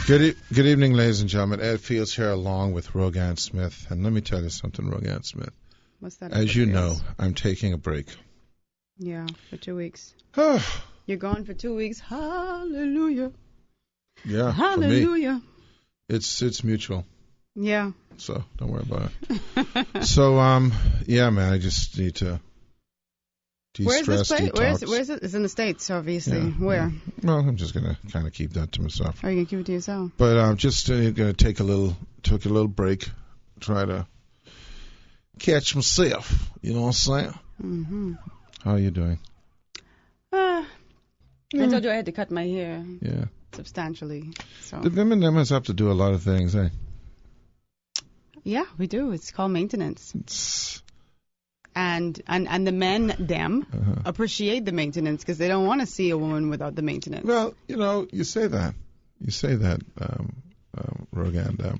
Good evening, ladies and gentlemen. Ed Fields here along with Rogan Smith. And let me tell you something, Rogan Smith. What's that? As you know, I'm taking a break. Yeah, for 2 weeks. You're gone for 2 weeks. Hallelujah. Yeah, Hallelujah. For me, it's mutual. Yeah. So don't worry about it. So, yeah, man, I just need to de-stress, Where's this place? detox. Where's it? It's in the States, obviously. Yeah, Where? yeah. Well, I'm just going to kind of keep that to myself. Are you going to keep it to yourself? But I'm just going to take a little break, try to catch myself. You know what I'm saying? Mm-hmm. How are you doing? I told you I had to cut my hair. Yeah. Substantially. So. The women must have to do a lot of things, eh? Yeah, we do. It's called maintenance. And the men, them, appreciate the maintenance because they don't want to see a woman without the maintenance. Well, you say that. Rogan.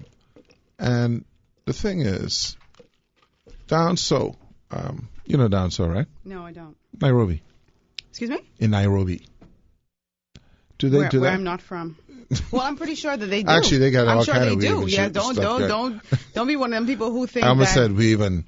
And the thing is, down so, down so, right? No, I don't. Nairobi. Excuse me? In Nairobi. Do they do that? Where I'm not from. Well, I'm pretty sure that they do. Actually, they got I'm all sure kind they of do. weird Yeah, stuff. don't be one of them people who think I almost that. said weaving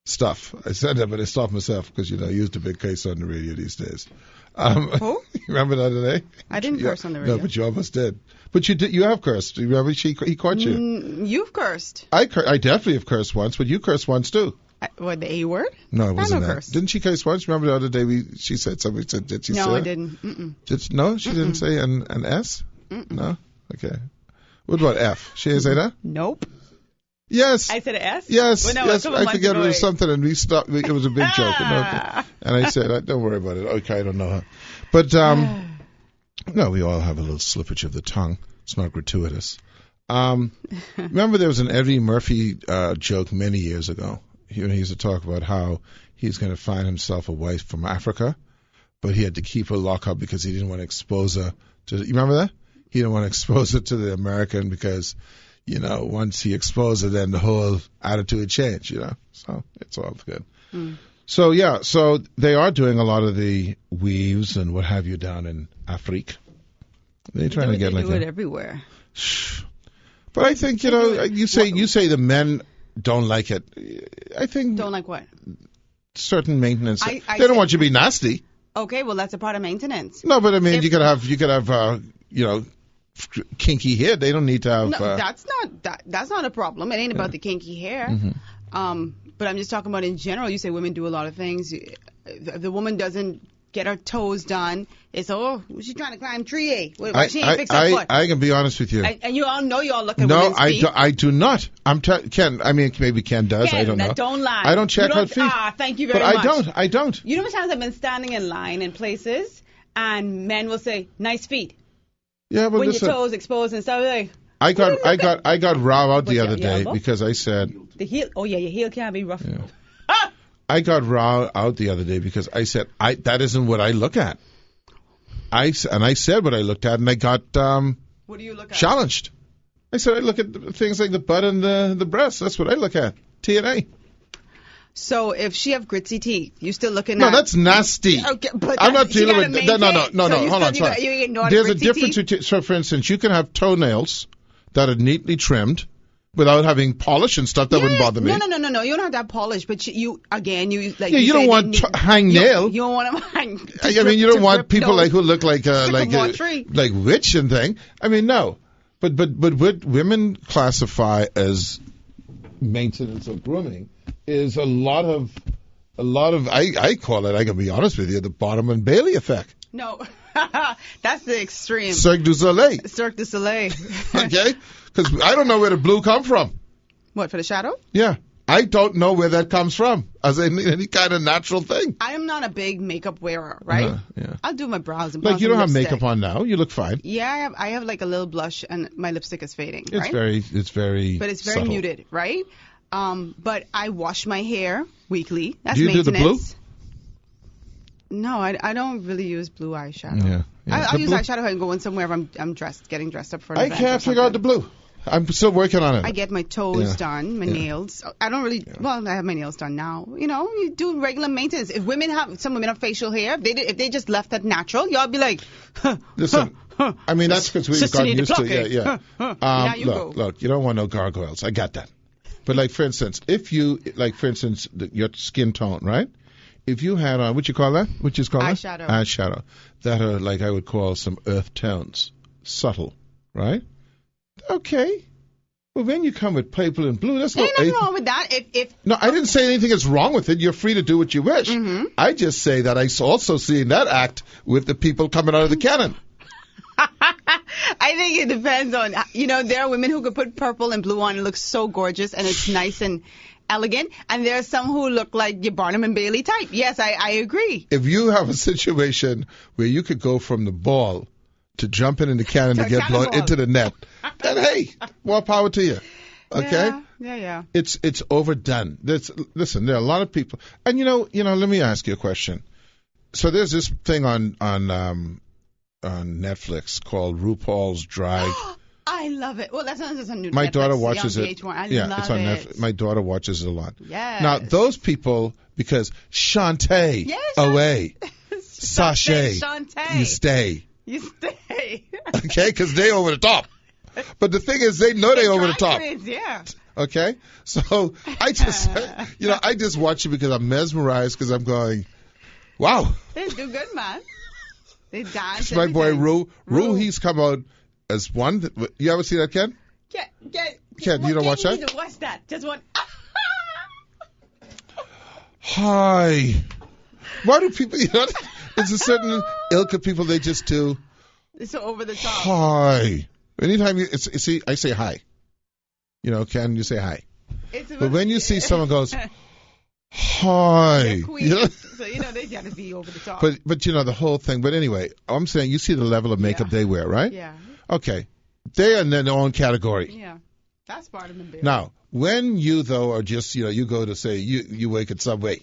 stuff. I said that, but I stopped myself because I used a big case on the radio these days. Who? Remember the other day? I didn't curse on the radio. No, but you almost did. But you did. You have cursed. You remember? He caught you. You've cursed. I definitely have cursed once, but you cursed once too. What, the A word? No, it wasn't that. Curse. Didn't she curse once? Remember the other day she said something? Did she say? No, I didn't. Mm-mm. No, she didn't say an S? Mm-mm. No? Okay. What about F? She didn't say that? Nope. Yes. I said an S? Yes. Well, no, yes. I forget it was something, and we stopped. It was a big joke. And I said, don't worry about it. Okay, I don't know her. But, no, we all have a little slippage of the tongue. It's not gratuitous. Remember there was an Eddie Murphy joke many years ago. He used to talk about how he's going to find himself a wife from Africa, but he had to keep her locked up because he didn't want to expose her to. You remember that? He didn't want to expose her to the American because, once he exposed her, then the whole attitude would change. So it's all good. So yeah, so they are doing a lot of the weaves and what have you down in Afrique. They're trying to get like do it everywhere. But I think you say the men don't like it. I think don't like what? Certain maintenance. They don't want you to be nasty. Okay, well that's a part of maintenance. No, but I mean you could have kinky hair. They don't need to have. No, that's not a problem. It ain't about the kinky hair. Mm-hmm. But I'm just talking about in general. You say women do a lot of things. If the woman doesn't get her toes done, it's she's trying to climb tree A. She ain't fix her foot. I can be honest with you. And you all know you all look at no, women's feet. I do not. Ken. I mean, maybe Ken does. I don't know. Don't lie. I don't check her feet. Thank you very much. But I don't. You know how many times I've been standing in line in places and men will say, "Nice feet." Yeah, but when listen, your toes exposed and stuff like. I got raw out the other day because I said the heel. Oh yeah, your heel can't be rough. Yeah. I got raw out the other day because I said that isn't what I look at. I said what I looked at, and I got what do you look at? Challenged. I said I look at things like the butt and the breast. That's what I look at. TNA. So if she have gritsy teeth, you still looking at? No, that's nasty. Okay, but I'm not dealing with no. Hold on, sorry. There's a difference. So, for instance, you can have toenails that are neatly trimmed without having polish and stuff. That wouldn't bother me. No. You don't have that polish, but you like. Yeah, you don't want hang nail. You don't want them hang. I mean, you don't want people who look like witch and thing. I mean, no. But what women classify as maintenance of grooming is a lot of I call it, I can be honest with you, the Bottom and Bailey effect. No, that's the extreme. Cirque du Soleil. Okay, because I don't know where the blue come from. What, for the shadow? Yeah, I don't know where that comes from as any kind of natural thing. I am not a big makeup wearer, right? Yeah. I'll do my brows and like you don't have lipstick. makeup on now. You look fine. Yeah, I have like a little blush and my lipstick is fading. It's right? very. But it's very subtle. muted, right? But I wash my hair weekly. That's do you maintenance. do the blue? No, I don't really use blue eyeshadow. Yeah. I'll use eyeshadow when I'm going somewhere if I'm getting dressed up for an event. I can't figure out the blue. I'm still working on it. I get my toes done, my nails. I don't really. Well, I have my nails done now. You do regular maintenance. If some women have facial hair, if they just left that natural, y'all be like, listen. I mean, that's because we've gotten used to it. Yeah. Now you go. Look, you don't want no gargoyles. I got that. But like, for instance, if you, like, for instance, your skin tone, right? If you had on, what you call that? What you call Eyeshadow. that? Eyeshadow. That are, like, I would call some earth tones. Subtle, right? Okay. Well, then you come with purple and blue. That's Ain't nothing wrong with that. No, I didn't say anything is wrong with it. You're free to do what you wish. Mm-hmm. I just say that I also see that act with the people coming out of the cannon. I think it depends on, there are women who could put purple and blue on and look so gorgeous and it's nice and elegant. And there are some who look like your Barnum and Bailey type. Yes, I agree. If you have a situation where you could go from the ball to jumping in the cannon to get blown into the net, then hey, more power to you. Okay? Yeah. It's overdone. Listen, there are a lot of people, and let me ask you a question. So there's this thing on Netflix called RuPaul's Drag. I love it. Well, that's not just on Netflix. My daughter watches it. I yeah, love it's on it. Netflix. My daughter watches it a lot. Yes. Now those people, because Shantae away, sachet, Shantae. you stay. You stay. Okay, because they over the top. But the thing is, they know they over the top. Queens, yeah. Okay, so I just watch it because I'm mesmerized because I'm going, wow. They do good, man. They dance. It's my boy Rue, he's come out as one. You ever see that, Ken? Ken, you don't watch that? You need to watch that. Just one. Hi. Why do people, there's a certain ilk of people, they just do. It's so over the top. Hi. Anytime see, I say hi. Ken, you say hi. But when you see someone goes, hi. They're queens, so they got to be over the top. But the whole thing. But anyway, I'm saying you see the level of makeup they wear, right? Yeah. Okay. They are in their own category. Yeah. That's part of the bill. Now, when you though are just you go to say you work at Subway,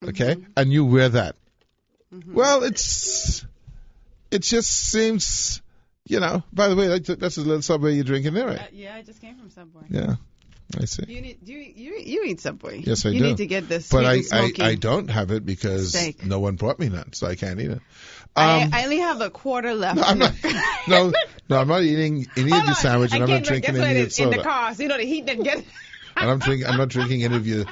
okay, and you wear that, well, it just seems. By the way, that's a little Subway you're drinking there, right? Yeah, I just came from Subway. Yeah, I see. You eat Subway? Yes, I do. You need to get this. But I don't have it because steak. No one brought me none, so I can't eat it. I only have a quarter left. No, I'm not. I'm not eating any of your sandwich, and I'm not drinking any of your soda. In the car, so the heat didn't get. And I'm not drinking any of your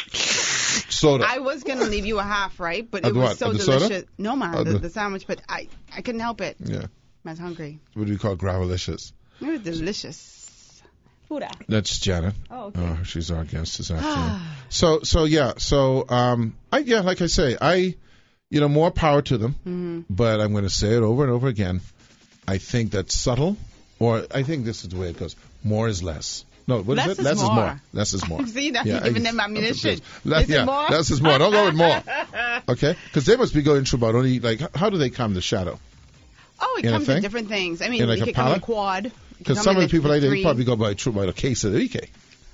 soda. I was gonna leave you a half, right? But Of it was what? so Of the delicious. soda? No, man, the sandwich, but I couldn't help it. Yeah. I was hungry. What do you call gravelicious? It was delicious. Pura. That's Janet. Oh, okay. She's our guest this afternoon. Like I say, more power to them. Mm-hmm. But I'm going to say it over and over again. I think that's subtle, or I think this is the way it goes. More is less. No, what is it? Less is more. Less is more. See, now you're giving them ammunition. Less is more. Don't go with more. Okay? Because they must be going through about only, how do they come, the shadow? Oh, it comes in different things. I mean, like it could come in quad. Because some of the people they probably go by a case of EK.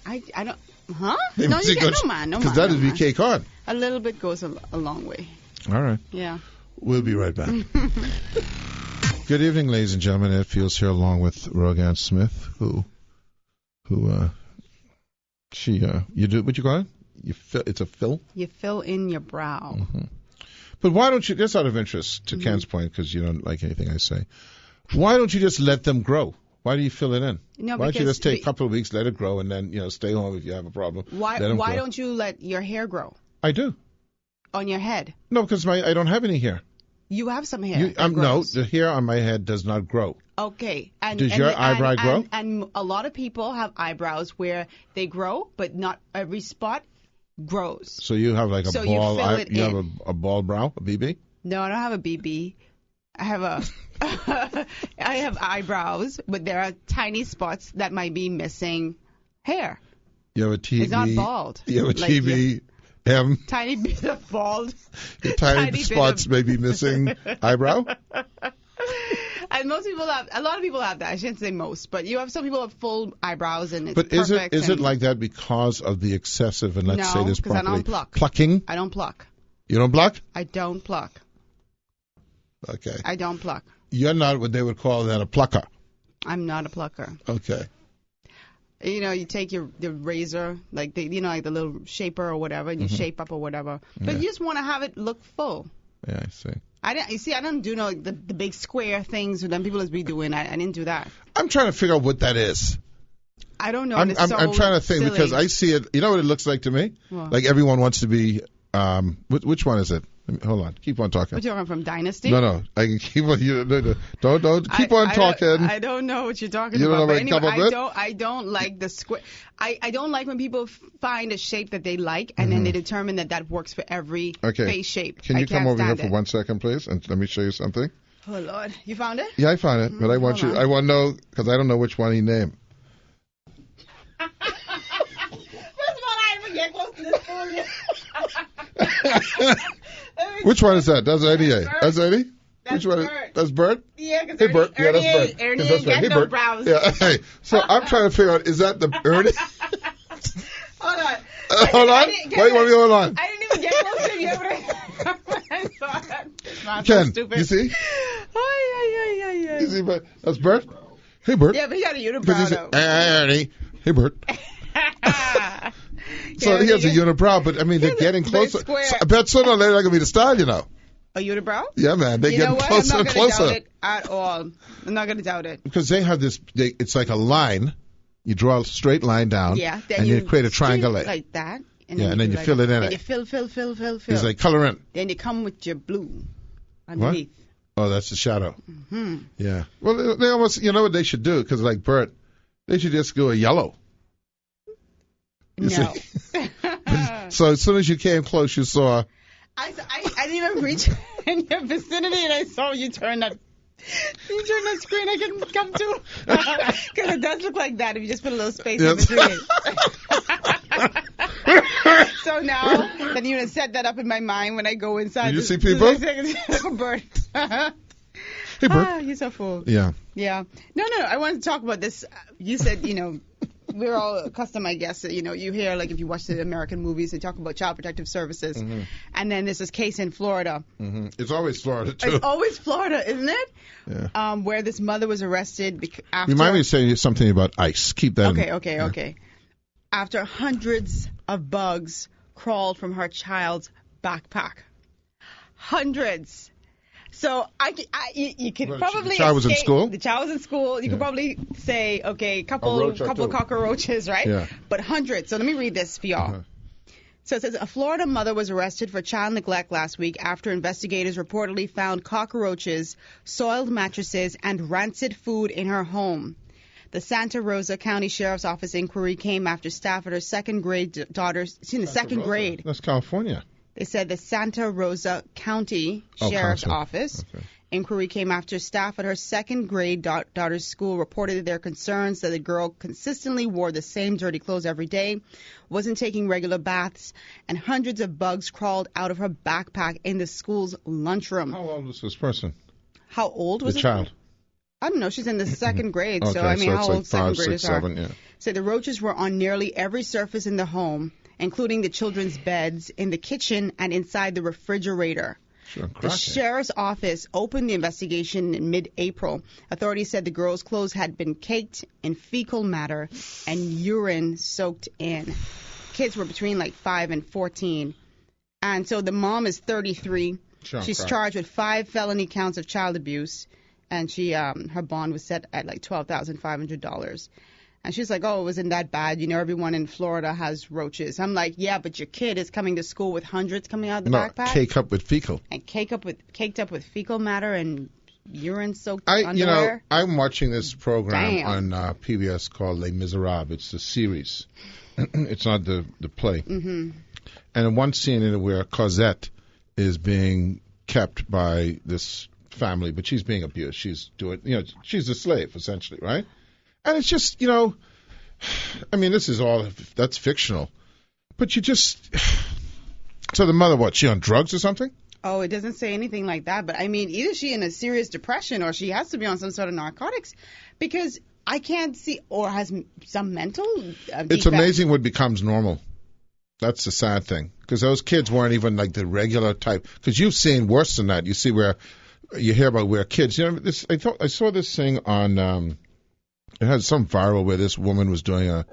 I don't. Huh? They No, must you go- get no man. Because that would be cake on. A little bit goes a long way. All right. Yeah. We'll be right back. Good evening, ladies and gentlemen. Ed Fields here, along with Rogan Smith, who you do what you call it? It's a fill. You fill in your brow. Mm-hmm. But why don't you? Just out of interest, to Ken's point, because you don't like anything I say. Why don't you just let them grow? Why do you fill it in? No, why don't you just take a couple of weeks, let it grow, and then stay home if you have a problem? Why don't you let your hair grow? I do. On your head? No, because I don't have any hair. You have some hair. No, the hair on my head does not grow. Okay. Does your eyebrow grow? And a lot of people have eyebrows where they grow, but not every spot grows. So you have like a ball. You have a ball brow, a BB? No, I don't have a BB. I have I have eyebrows, but there are tiny spots that might be missing hair. You have a TB. It's not bald. You have a TB. Tiny bit of bald. Your tiny spots may be missing eyebrow. And a lot of people have that. I shouldn't say most, but you have some people have full eyebrows and it's but perfect. Is it like that because of the excessive, and let's say this properly, I don't pluck. Plucking? I don't pluck. You don't pluck? I don't pluck. Okay. I don't pluck. You're not what they would call then a plucker. I'm not a plucker. Okay. You take the razor, like the little shaper or whatever, and you shape up or whatever. But you just want to have it look full. Yeah, I see. I didn't. You see, I don't do the big square things that people be doing. I didn't do that. I'm trying to figure out what that is. I don't know. I'm trying to think silly. because I see it. You know what it looks like to me? What? Like everyone wants to be. Which one is it? Hold on. Keep on talking. What you talking from Dynasty? No. I can keep on. Don't keep on talking. I don't know what you're talking You don't about. know But what anyway, come up with? I don't like the square. I don't like when people find a shape that they like and then they determine that works for every face shape. Can you come over here for it. 1 second, please, and let me show you something? Oh Lord, you found it? Yeah, I found it, but I want to know because I don't know which one he named. First of all, I even get close to this phone. Which one is that? That's Eddie. That's Eddie? That's Which one is Bert. that's Bert? Yeah, because Hey, Bert. Yeah, that's Bert. Ernie Yeah, that's ain't Bert. got Hey, no Bert. brows. Yeah, hey. So I'm trying to figure out, is that the Ernie? Hold on. Hold on. Wait, let me hold on. I didn't even get close to you. I saw that. It's Ken, so stupid. you see? Ay. You see, Bert? That's Bert. Hey, Bert. Yeah, but he got a unibrow, Because though. Ernie. Hey, Bert. So he has a unibrow, but I mean, they're getting closer. I bet sooner or later they're going to be the style, you know. A unibrow? Yeah, man. They're getting closer and closer. I'm not going to doubt it at all. I'm not going to doubt it. Because they have this, it's like a line. You draw a straight line down. Yeah. Then and you create a triangle. Like that. And then you fill it in it. And you fill. It's like color in. Then you come with your blue underneath. What? Oh, that's the shadow. Mm-hmm. Yeah. Well, they almost, you know what they should do? Because like Bert, they should just go a yellow. You No. see? So as soon as you came close, you saw. I didn't even reach in your vicinity, and I saw you turn that screen. I couldn't come to because it does look like that if you just put a little space in between. So now that you're gonna set that up in my mind when I go inside. Did you see people? Bert. Hey, Bert. You're so full. Yeah. Yeah. No. I wanted to talk about this. You said, we're all accustomed, I guess, that, you hear, like, if you watch the American movies, they talk about Child Protective Services. Mm-hmm. And then there's this case in Florida. Mm-hmm. It's always Florida, too. It's always Florida, isn't it? Yeah. Where this mother was arrested after... Remind me to say something about ice. Keep that Okay. After hundreds of bugs crawled from her child's backpack. Hundreds. So you could probably. The child was in school? The child was in school. You could probably say, okay, couple cockroaches, right? Yeah. But hundreds. So let me read this for y'all. Uh-huh. So it says a Florida mother was arrested for child neglect last week after investigators reportedly found cockroaches, soiled mattresses, and rancid food in her home. The Santa Rosa County Sheriff's Office inquiry came after staff at her second grade daughter's. She's in the second grade. That's California. They said the Santa Rosa County Sheriff's Office. Okay. Inquiry came after staff at her second grade daughter's school reported their concerns that the girl consistently wore the same dirty clothes every day, wasn't taking regular baths, and hundreds of bugs crawled out of her backpack in the school's lunchroom. How old was this person? How old was the child? I don't know. She's in the second grade, okay, so I mean, so how like old second graders 6, 7, yeah. So the roaches were on nearly every surface in the home, including the children's beds, in the kitchen, and inside the refrigerator. Sure, the sheriff's office opened the investigation in mid-April. Authorities said the girl's clothes had been caked in fecal matter and urine soaked in. Kids were between like 5 and 14. And so the mom is 33. She's charged with 5 felony counts of child abuse. And her bond was set at like $12,500. And she's like, oh, it wasn't that bad. Everyone in Florida has roaches. I'm like, yeah, but your kid is coming to school with hundreds coming out of the backpack. Caked up with fecal. And caked up with fecal matter and urine-soaked underwear. I'm watching this program on PBS called Les Miserables. It's the series. It's not the play. Mm-hmm. And in one scene in it where Cosette is being kept by this family, but she's being abused. She's she's a slave, essentially, right? And it's just, I mean, that's fictional. But so the mother, she on drugs or something? Oh, it doesn't say anything like that. But I mean, either she in a serious depression or she has to be on some sort of narcotics because I can't see, or has some mental defect. It's amazing what becomes normal. That's the sad thing. Because those kids weren't even like the regular type. Because you've seen worse than that. You see you hear about where kids, I saw this thing on, it had some viral where this woman was doing a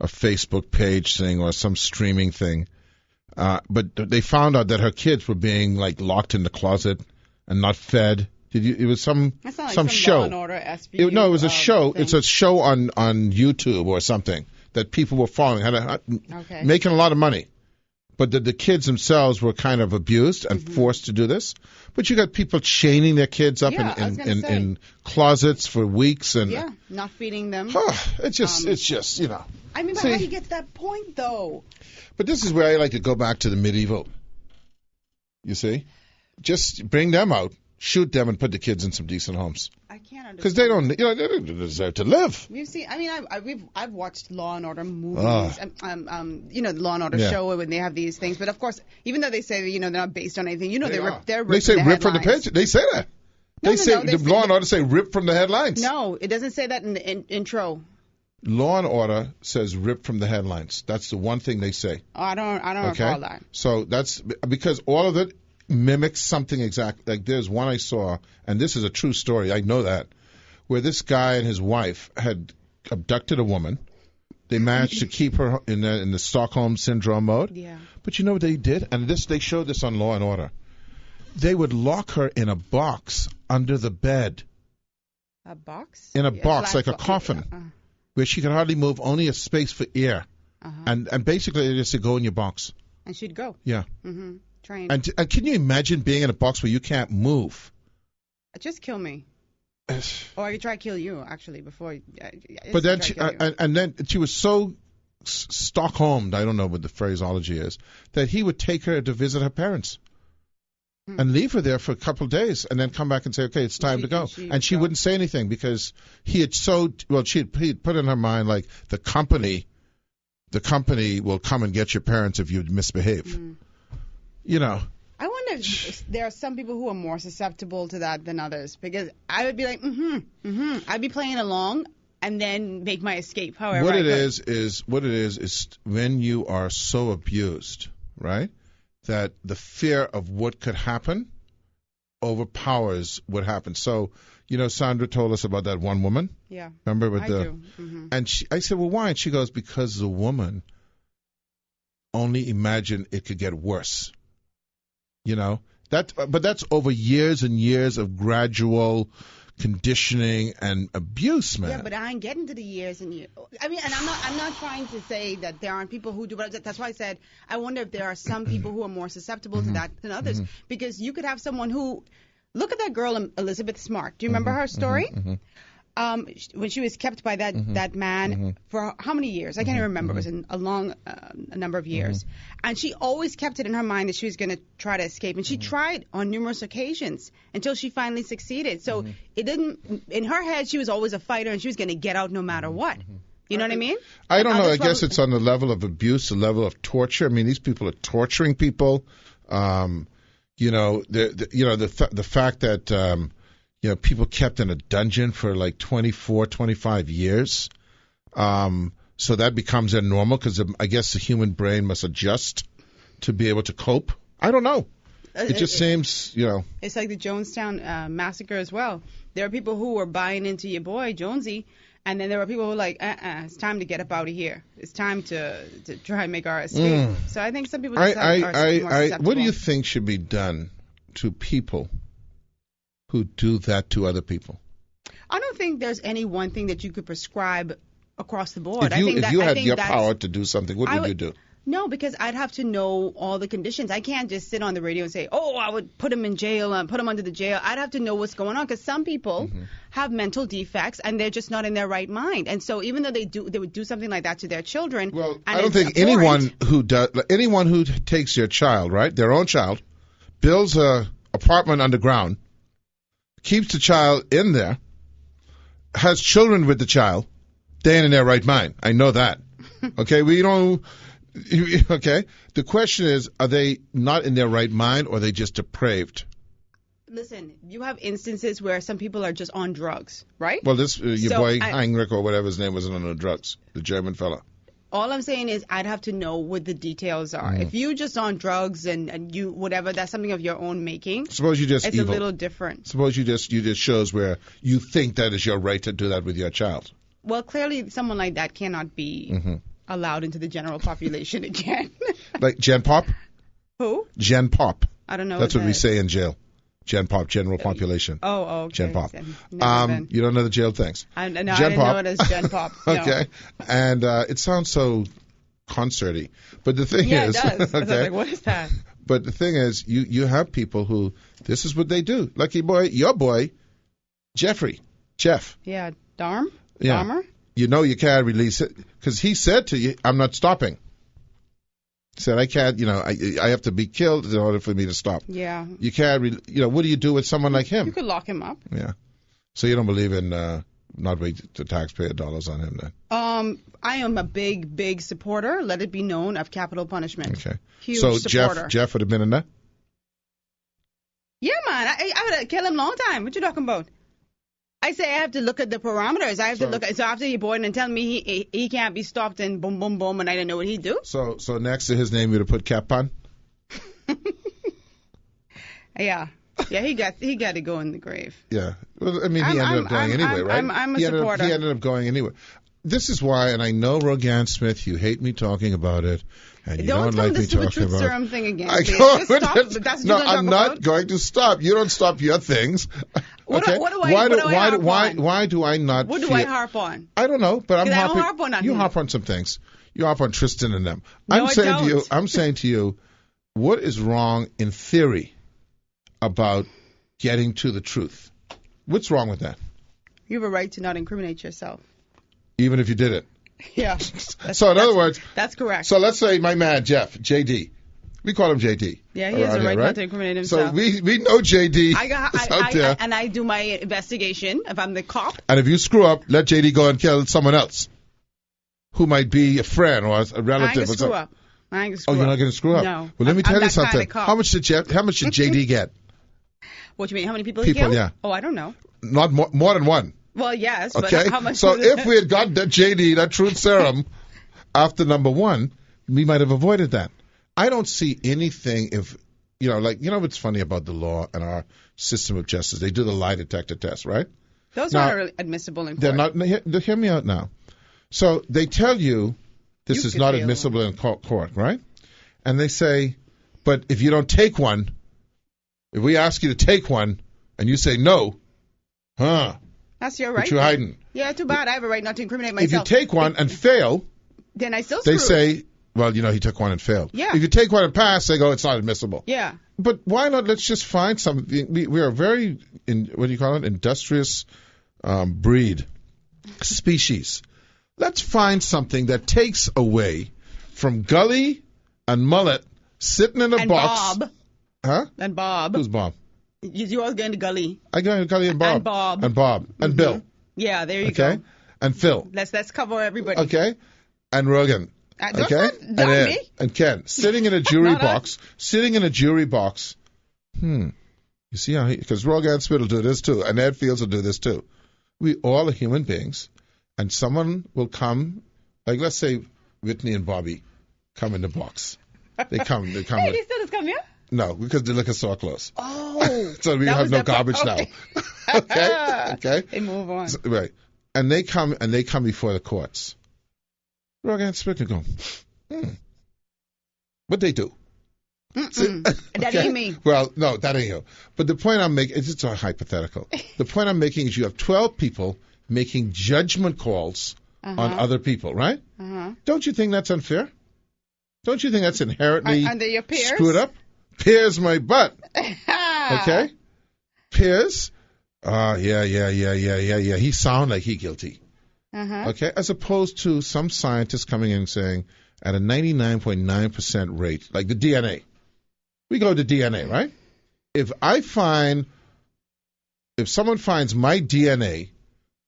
Facebook page thing or some streaming thing. But they found out that her kids were being like locked in the closet and not fed. It was some That's not like some show. Law and Order SVU, No, it was a show. thing. It's a show on YouTube or something that people were following, Okay. making a lot of money. But the kids themselves were kind of abused and Mm-hmm. forced to do this. But you got people chaining their kids up Yeah, I was gonna say. in closets for weeks, and Yeah, not feeding them. it's just you know. I mean, but See, how do you get to that point, though? But this is where I like to go back to the medieval. You see, just bring them out, shoot them, and put the kids in some decent homes I can't understand. because they don't deserve to live. We've seen. I mean, I've watched Law and Order movies. The Law and Order Yeah. show when they have these things. But of course, even though they say they're not based on anything, They they're They say the rip from the headlines. page. They say that. No, They no, say no, they the say- Law and Order say rip from the headlines. No, it doesn't say that in the intro. Law and Order says rip from the headlines. That's the one thing they say. Oh, I don't Okay, recall that. so that's because all of it mimics something exact. Like there's one I saw, and this is a true story. I know that, where this guy and his wife had abducted a woman. They managed to keep her in the Stockholm syndrome mode. Yeah. But you know what they did? And they showed this on Law and Order. They would lock her in a box under the bed, A box? in a Yeah, box black like a coffin, where she could hardly move, only a space for air. uh-huh. And basically they just said, go in your box. And she'd go. Yeah. Mm-hmm. Trained. And can you imagine being in a box where you can't move? Just kill me. Or I could try to kill you, actually, before. But then and then she was so Stockholmed, I don't know what the phraseology is, that he would take her to visit her parents. And leave her there for a couple of days, and then come back and say, "Okay, it's time to go." And she wouldn't say anything because he had he'd put in her mind like the company will come and get your parents if you misbehave. You know. I wonder if there are some people who are more susceptible to that than others, because I would be like, I'd be playing along and then make my escape. However, What it is when you are so abused, right? That the fear of what could happen overpowers what happened. So, Sandra told us about that one woman. Yeah. Remember with I the do. Mm-hmm. and I said, well, why? And she goes, because the woman only imagined it could get worse. But that's over years and years of gradual conditioning and abuse, man. Yeah, but I ain't getting to the years and years. I mean, and I'm not trying to say that there aren't people who do, but that's why I said I wonder if there are some people who are more susceptible to that than others. Because you could have someone who, look at that girl Elizabeth Smart. Do you remember her story? When she was kept by that man for how many years? I can't even remember. It was a long a number of years. And she always kept it in her mind that she was going to try to escape. And she tried on numerous occasions until she finally succeeded. So it didn't, in her head, she was always a fighter and she was going to get out no matter what. You know what I mean? I don't know. I guess it's on the level of abuse, the level of torture. I mean, these people are torturing people. The fact that people kept in a dungeon for like 24, 25 years. So that becomes their normal because I guess the human brain must adjust to be able to cope. I don't know. It just seems, It's like the Jonestown massacre as well. There are people who were buying into your boy, Jonesy, and then there were people who were like, it's time to get up out of here. It's time to try and make our escape. So I think some people just are more susceptible. What do you think should be done to people who do that to other people? I don't think there's any one thing that you could prescribe across the board. If you had your power to do something, what would you do? No, because I'd have to know all the conditions. I can't just sit on the radio and say, I would put him in jail and put him under the jail. I'd have to know what's going on because some people have mental defects and they're just not in their right mind. And so even though they would do something like that to their children. Well, I don't think anyone who takes their child, right, their own child, builds a apartment underground, keeps the child in there, has children with the child, they ain't in their right mind. I know that. Okay, okay. The question is, are they not in their right mind or are they just depraved? Listen, you have instances where some people are just on drugs, right? Well, this boy Heinrich or whatever his name was on the drugs, the German fella. All I'm saying is I'd have to know what the details are. If you just on drugs and you whatever, that's something of your own making. Suppose you just it's evil. A little different. Suppose you just shows where you think that is your right to do that with your child. Well, clearly someone like that cannot be allowed into the general population again. Like Gen Pop? Who? Gen Pop. I don't know. That's what we say in jail. Gen Pop, general population. Oh, okay. Gen Pop. Never been. You don't know the jail things. No, Gen I didn't Pop. know it as Gen Pop. No. Okay. And it sounds so concerty. But the thing Yeah, is, it does. I was okay. like, what is that? But the thing is, you have people who, this is what they do. Lucky boy, your boy, Jeff. Yeah, Dharm? Yeah. Dharmer? You know you can't release it because he said to you, I'm not stopping. He said, I can't, I have to be killed in order for me to stop. Yeah. You can't, what do you do with someone like him? You could lock him up. Yeah. So you don't believe in not wasting the taxpayer dollars on him then? I am a big supporter, let it be known, of capital punishment. Okay. Huge so supporter. Jeff would have been in that? Yeah, man. I would have killed him long time. What you talking about? I say I have to look at the parameters. I have to look at, so after you board and tell me he can't be stopped and boom, boom, boom, and I don't know what he'd do. So next to his name you would have put Capan? Yeah. Yeah, he got to go in the grave. Yeah. Well, I mean, he ended up going anyway, right? I'm a supporter. He ended up going anyway. This is why, and I know Rogan Smith, you hate me talking about it, and you don't like me talking about it. Don't tell me this serum thing again. I Please. go, Just stop. That's what no, you're I'm not about? going to stop. You don't stop your things. What Okay? do I Why do I not? What do I harp on? I don't know, but I'm I harping. don't harp on nothing. You harp on some things. You harp on Tristan and them. No, I don't. I'm saying to you, what is wrong in theory about getting to the truth? What's wrong with that? You have a right to not incriminate yourself. Even if you did it. Yeah. So in other words, that's correct. So let's say my man Jeff, JD. We call him JD. Yeah, he has a right not to incriminate himself. So we know JD out there. And I do my investigation if I'm the cop. And if you screw up, let JD go and kill someone else who might be a friend or a relative. I ain't gonna screw up. Oh, you're not going to screw up? No. Well, let me tell you something. Kind of How much did JD get? What do you mean? How many people he killed? Yeah. Oh, I don't know. Not more than one. Well, yes, okay? But how much? So if we had got that JD, that truth serum, after number one, we might have avoided that. I don't see anything if, what's funny about the law and our system of justice? They do the lie detector test, right? Those aren't really admissible in court. They're not. Hear me out now. So they tell you this is not admissible in court, right? And they say, but if you don't take one, if we ask you to take one and you say no, that's your right. What you hiding? Yeah, too bad. I have a right not to incriminate myself. If you take one and fail, then I still they say, well, he took one and failed. Yeah. If you take one and pass, they go, it's not admissible. Yeah. But why not? Let's just find something. We are very, industrious breed, species. Let's find something that takes away from Gully and Mullet sitting in a box. Bob. Huh? And Bob. Who's Bob? You all going to Gully. I go to Gully and Bob. And Bob. And Bob. And Bill. Yeah, there you go. Okay? And Phil. Let's cover everybody. Okay? And Rogan. Okay? And Ed. And Ken. Sitting in a jury box. Sitting in a jury box. You see how because Rogan Smith will do this too. And Ed Fields will do this too. We all are human beings. And someone will come, like let's say Whitney and Bobby come in the box. They come. Hey, they still just come here? No, because the liquor store closed. Oh. So we have no garbage now. Okay? They move on. So, right. And they come before the courts. Rogan Smith can go, What'd they do? That ain't me. Well, no, that ain't you. But the point I'm making, it's a hypothetical. The point I'm making is you have 12 people making judgment calls on other people, right? Don't you think that's unfair? Don't you think that's inherently under your peers? Screwed up? Peers my butt. Okay? Peers? Yeah. He sound like he guilty. Okay? As opposed to some scientists coming in and saying at a 99.9% rate, like the DNA. We go to DNA, right? If someone finds my DNA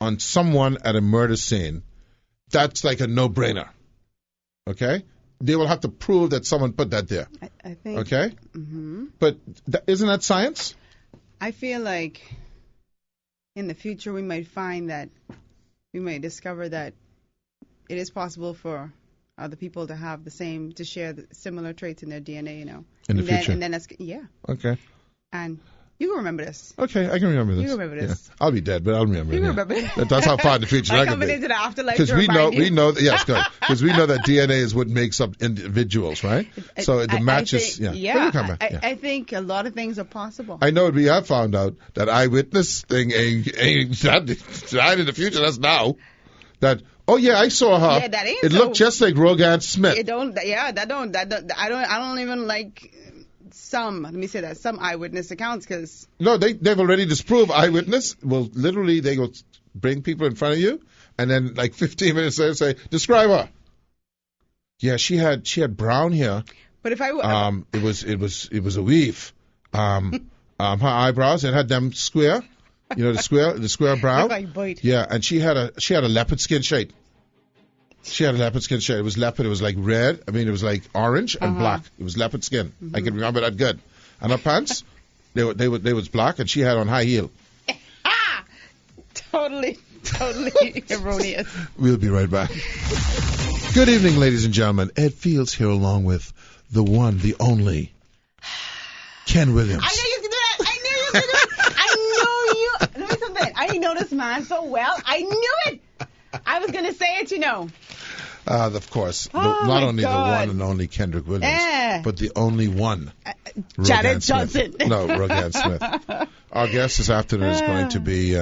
on someone at a murder scene, that's like a no-brainer. Okay? They will have to prove that someone put that there. I think. Okay? But isn't that science? I feel like in the future we might discover that it is possible for other people to have to share similar traits in their DNA, In the future? And then okay. And You remember this. Okay, I can remember this. You remember this. Yeah. I'll be dead, but I'll remember it. You Yeah. remember it. That's how far in the future By I can coming be. into the afterlife Because to we remind you. yes, good. Because we know that DNA is what makes up individuals, right? So the matches, I think, yeah. We'll come back. I think a lot of things are possible. I know we have found out that eyewitness thing ain't not in the future. That's now. That I saw her. Yeah, that ain't it so- looked just like Rogan Smith. It don't. Yeah, that don't. I don't even like some. Let me say that some eyewitness accounts because. No, they've already disproved eyewitness. Well, literally, they will bring people in front of you, and then like 15 minutes later say, describe her. Yeah, she had brown hair. But if I it was a weave. Her eyebrows, it had them square. You know, the square brow. Look like bite. Yeah, and she had a leopard skin shade. She had a leopard skin shade. It was leopard. It was like red. I mean, it was like orange and black. It was leopard skin. I can remember that good. And her pants, they was black, and she had on high heel. Totally erroneous. We'll be right back. Good evening, ladies and gentlemen. Ed Fields here, along with the one, the only, Ken Williams. I knew you was gonna do that. I knew you was gonna do it. I knew you. Let me something. I know this man so well. I knew it. I was gonna say it, you know. Of course, Oh, not my only God. the one and only Kendrick Williams, but the only one, Janet Rogan Johnson. Smith. No, Rogan Smith. Our guest this afternoon is going to be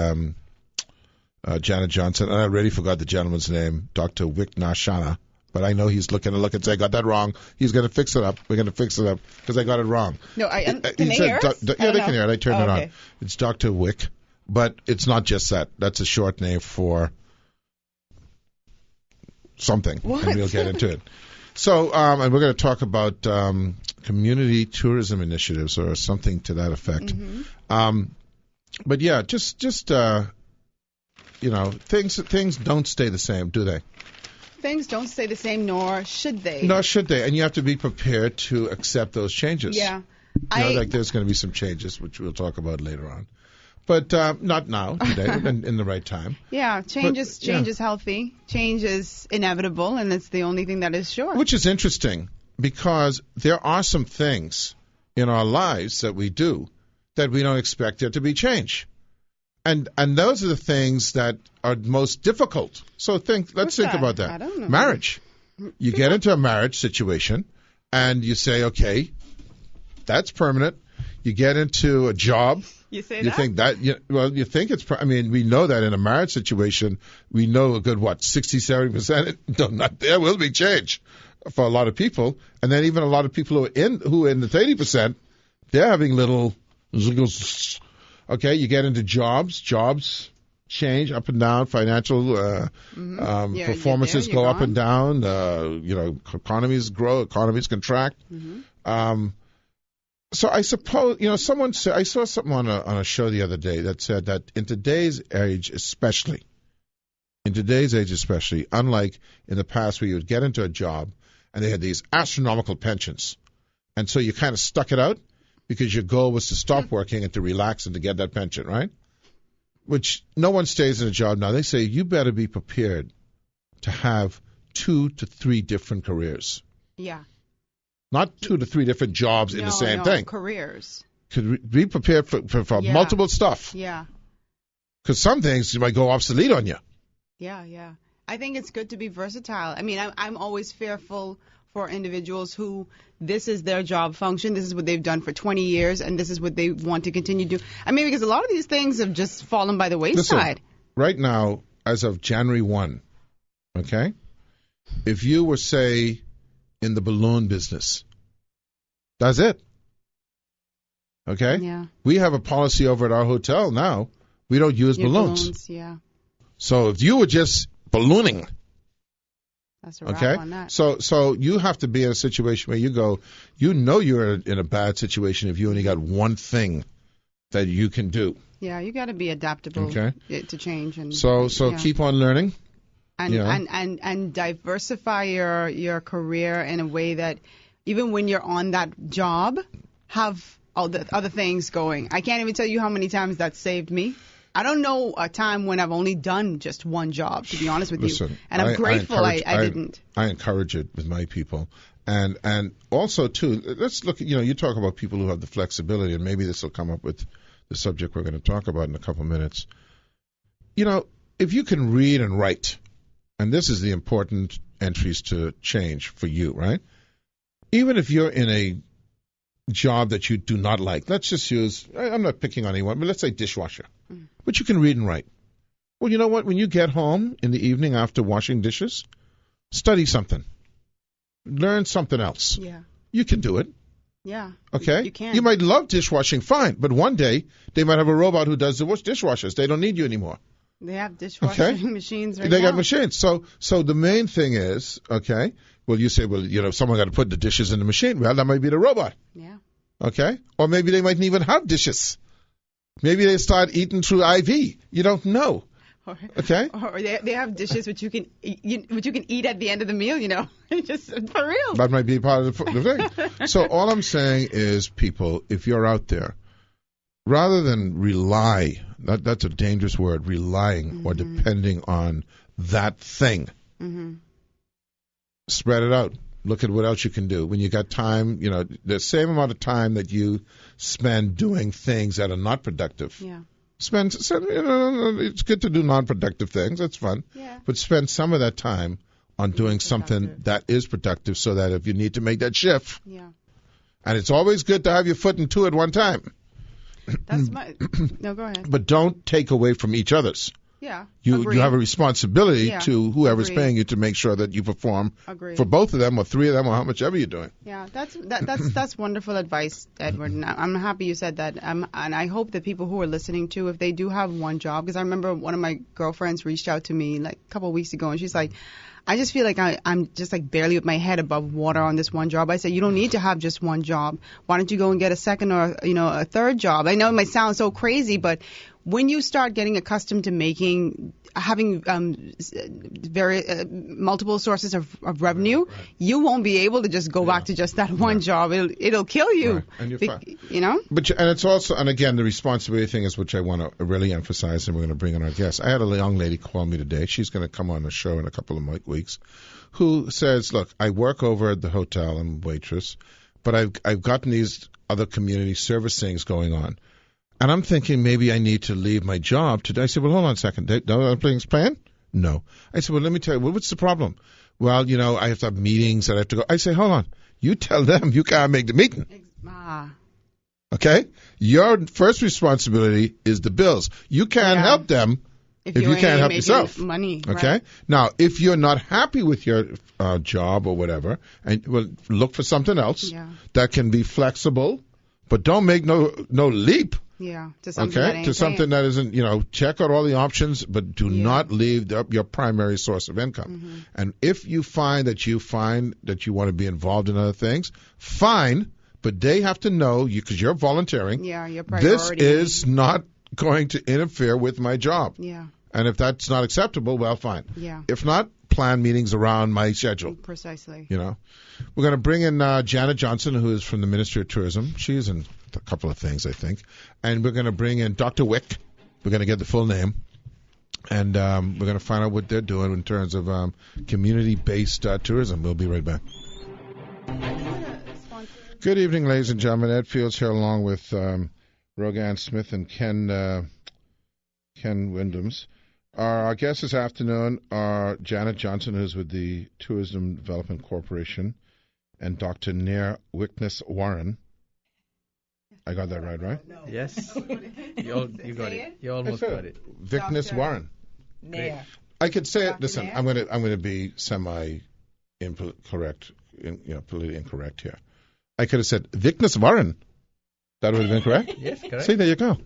Janet Johnson, and I already forgot the gentleman's name, Dr. Wick Nashana. But I know he's looking to look and say, I got that wrong. He's going to fix it up. We're going to fix it up because I got it wrong. No, can He they said hear us? yeah, they can hear it. I turned it on. Okay. It's Dr. Wick, but it's not just that. That's a short name for something, What? and we'll get into it. So, and we're going to talk about community tourism initiatives or something to that effect. But yeah, just things don't stay the same, do they? Things don't stay the same, nor should they. Nor should they, and you have to be prepared to accept those changes. Yeah. Like there's going to be some changes, which we'll talk about later on. But not now, today, in the right time. Yeah, change is healthy. Change is inevitable, and it's the only thing that is sure. Which is interesting because there are some things in our lives that we do that we don't expect there to be change. And those are the things that are most difficult. So let's think about that. I don't know. Marriage. You get into a marriage situation and you say, okay, that's permanent. You get into a job. You say You that? think that, you think it's, we know that in a marriage situation, we know a good, 60, 70%, there will be change for a lot of people. And then even a lot of people who are in the 80%, they're having little, okay, you get into jobs change up and down, financial performances go up and down, economies grow, economies contract. So I suppose, someone said, I saw something on a show the other day that said that in today's age especially, unlike in the past where you would get into a job and they had these astronomical pensions, and so you kind of stuck it out because your goal was to stop working and to relax and to get that pension, right? Which no one stays in a job now. They say you better be prepared to have 2 to 3 different careers. Yeah. Not 2 to 3 different jobs in the same thing. Careers. Could be prepared for multiple stuff. Yeah. Because some things might go obsolete on you. Yeah. I think it's good to be versatile. I mean, I'm always fearful for individuals who this is their job function, this is what they've done for 20 years, and this is what they want to continue to do. I mean, because a lot of these things have just fallen by the wayside. Listen, right now, as of January 1, okay, if you were, say, in the balloon business, that's it. Okay? Yeah. We have a policy over at our hotel now. We don't use balloons. Yeah. So if you were just ballooning, that's a wrap okay, on that. so you have to be in a situation where you go, you're in a bad situation if you only got one thing that you can do. Yeah, you got to be adaptable to change. And so keep on learning. And diversify your career in a way that even when you're on that job, have all the other things going. I can't even tell you how many times that saved me. I don't know a time when I've only done just one job, to be honest with you. And I'm grateful I didn't. I encourage it with my people. And also, too, let's look at, you talk about people who have the flexibility, and maybe this will come up with the subject we're going to talk about in a couple minutes. You know, if you can read and write, and this is the important entries to change for you, right? Even if you're in a job that you do not like, let's just use, I'm not picking on anyone, but let's say dishwasher, but you can read and write. Well, you know what? When you get home in the evening after washing dishes, study something. Learn something else. Yeah. You can do it. Yeah. Okay? You can. You might love dishwashing, fine, but one day they might have a robot who does the dishwashers. They don't need you anymore. They have dishwashing machines right now. They got machines. So the main thing is, okay, well, you say, well, you know, someone got to put the dishes in the machine. Well, that might be the robot. Yeah. Okay? Or maybe they mightn't even have dishes. Maybe they start eating through IV. You don't know. Okay? Or they have dishes which you can eat at the end of the meal, you know. Just for real. That might be part of the thing. So all I'm saying is, people, if you're out there, rather than rely, that's a dangerous word, relying or depending on that thing, spread it out. Look at what else you can do. When you got time, you know, the same amount of time that you spend doing things that are not productive. Yeah. It's good to do non-productive things. That's fun. Yeah. But spend some of that time on doing something that is productive so that if you need to make that shift. Yeah. And it's always good to have your foot in two at one time. That's no, go ahead. But don't take away from each other's. Yeah. You have a responsibility to whoever's Agreed. paying you to make sure that you perform Agreed. for both of them or three of them or how much ever you're doing. Yeah, that's wonderful advice, Edward. And I'm happy you said that. And I hope that people who are listening to, if they do have one job, because I remember one of my girlfriends reached out to me like a couple of weeks ago, and she's like, I just feel like I'm just like barely with my head above water on this one job. I said, you don't need to have just one job. Why don't you go and get a second or, you know, a third job? I know it might sound so crazy, but when you start getting accustomed to having multiple sources of revenue, you won't be able to just go back to just that one job. It'll kill you. Right. And you're fine. You know? And it's also, and again, the responsibility thing is which I want to really emphasize, and we're going to bring in our guest. I had a young lady call me today. She's going to come on the show in a couple of weeks, who says, look, I work over at the hotel and waitress, but I've gotten these other community service things going on. And I'm thinking maybe I need to leave my job today. I said, well, hold on a second. Don't other things plan? No. I said, well, let me tell you, what's the problem? Well, you know, I have to have meetings that I have to go. I say, hold on. You tell them you can't make the meeting. Okay? Your first responsibility is the bills. You can't help them if you can't help yourself. Money, okay? Right. Now, if you're not happy with your job or whatever, and well, look for something else that can be flexible, but don't make no leap. Yeah, to something that isn't, you know, check out all the options, but do not leave your primary source of income. And if you find that you want to be involved in other things, fine, but they have to know because you're volunteering. Yeah, your priority. This is not going to interfere with my job. Yeah. And if that's not acceptable, well, fine. Yeah. If not, plan meetings around my schedule. Precisely. You know, we're going to bring in Janet Johnson, who is from the Ministry of Tourism. She's in a couple of things, I think. And we're going to bring in Dr. Wick. We're going to get the full name. And we're going to find out what they're doing in terms of community-based tourism. We'll be right back. Good evening, ladies and gentlemen. Ed Fields here along with Rogan Smith and Ken Wyndhams. Our guests this afternoon are Janet Johnson, who's with the Tourism Development Corporation, and Dr. Nair Wickness Warren. I got that right? Yes. You got it. You almost got it. Wickness Warren. Nair. I could say it. Dr. Listen, Nair? I'm going to be semi-incorrect, politically incorrect here. I could have said Wickness Warren. That would have been correct? Yes, correct. See, there you go.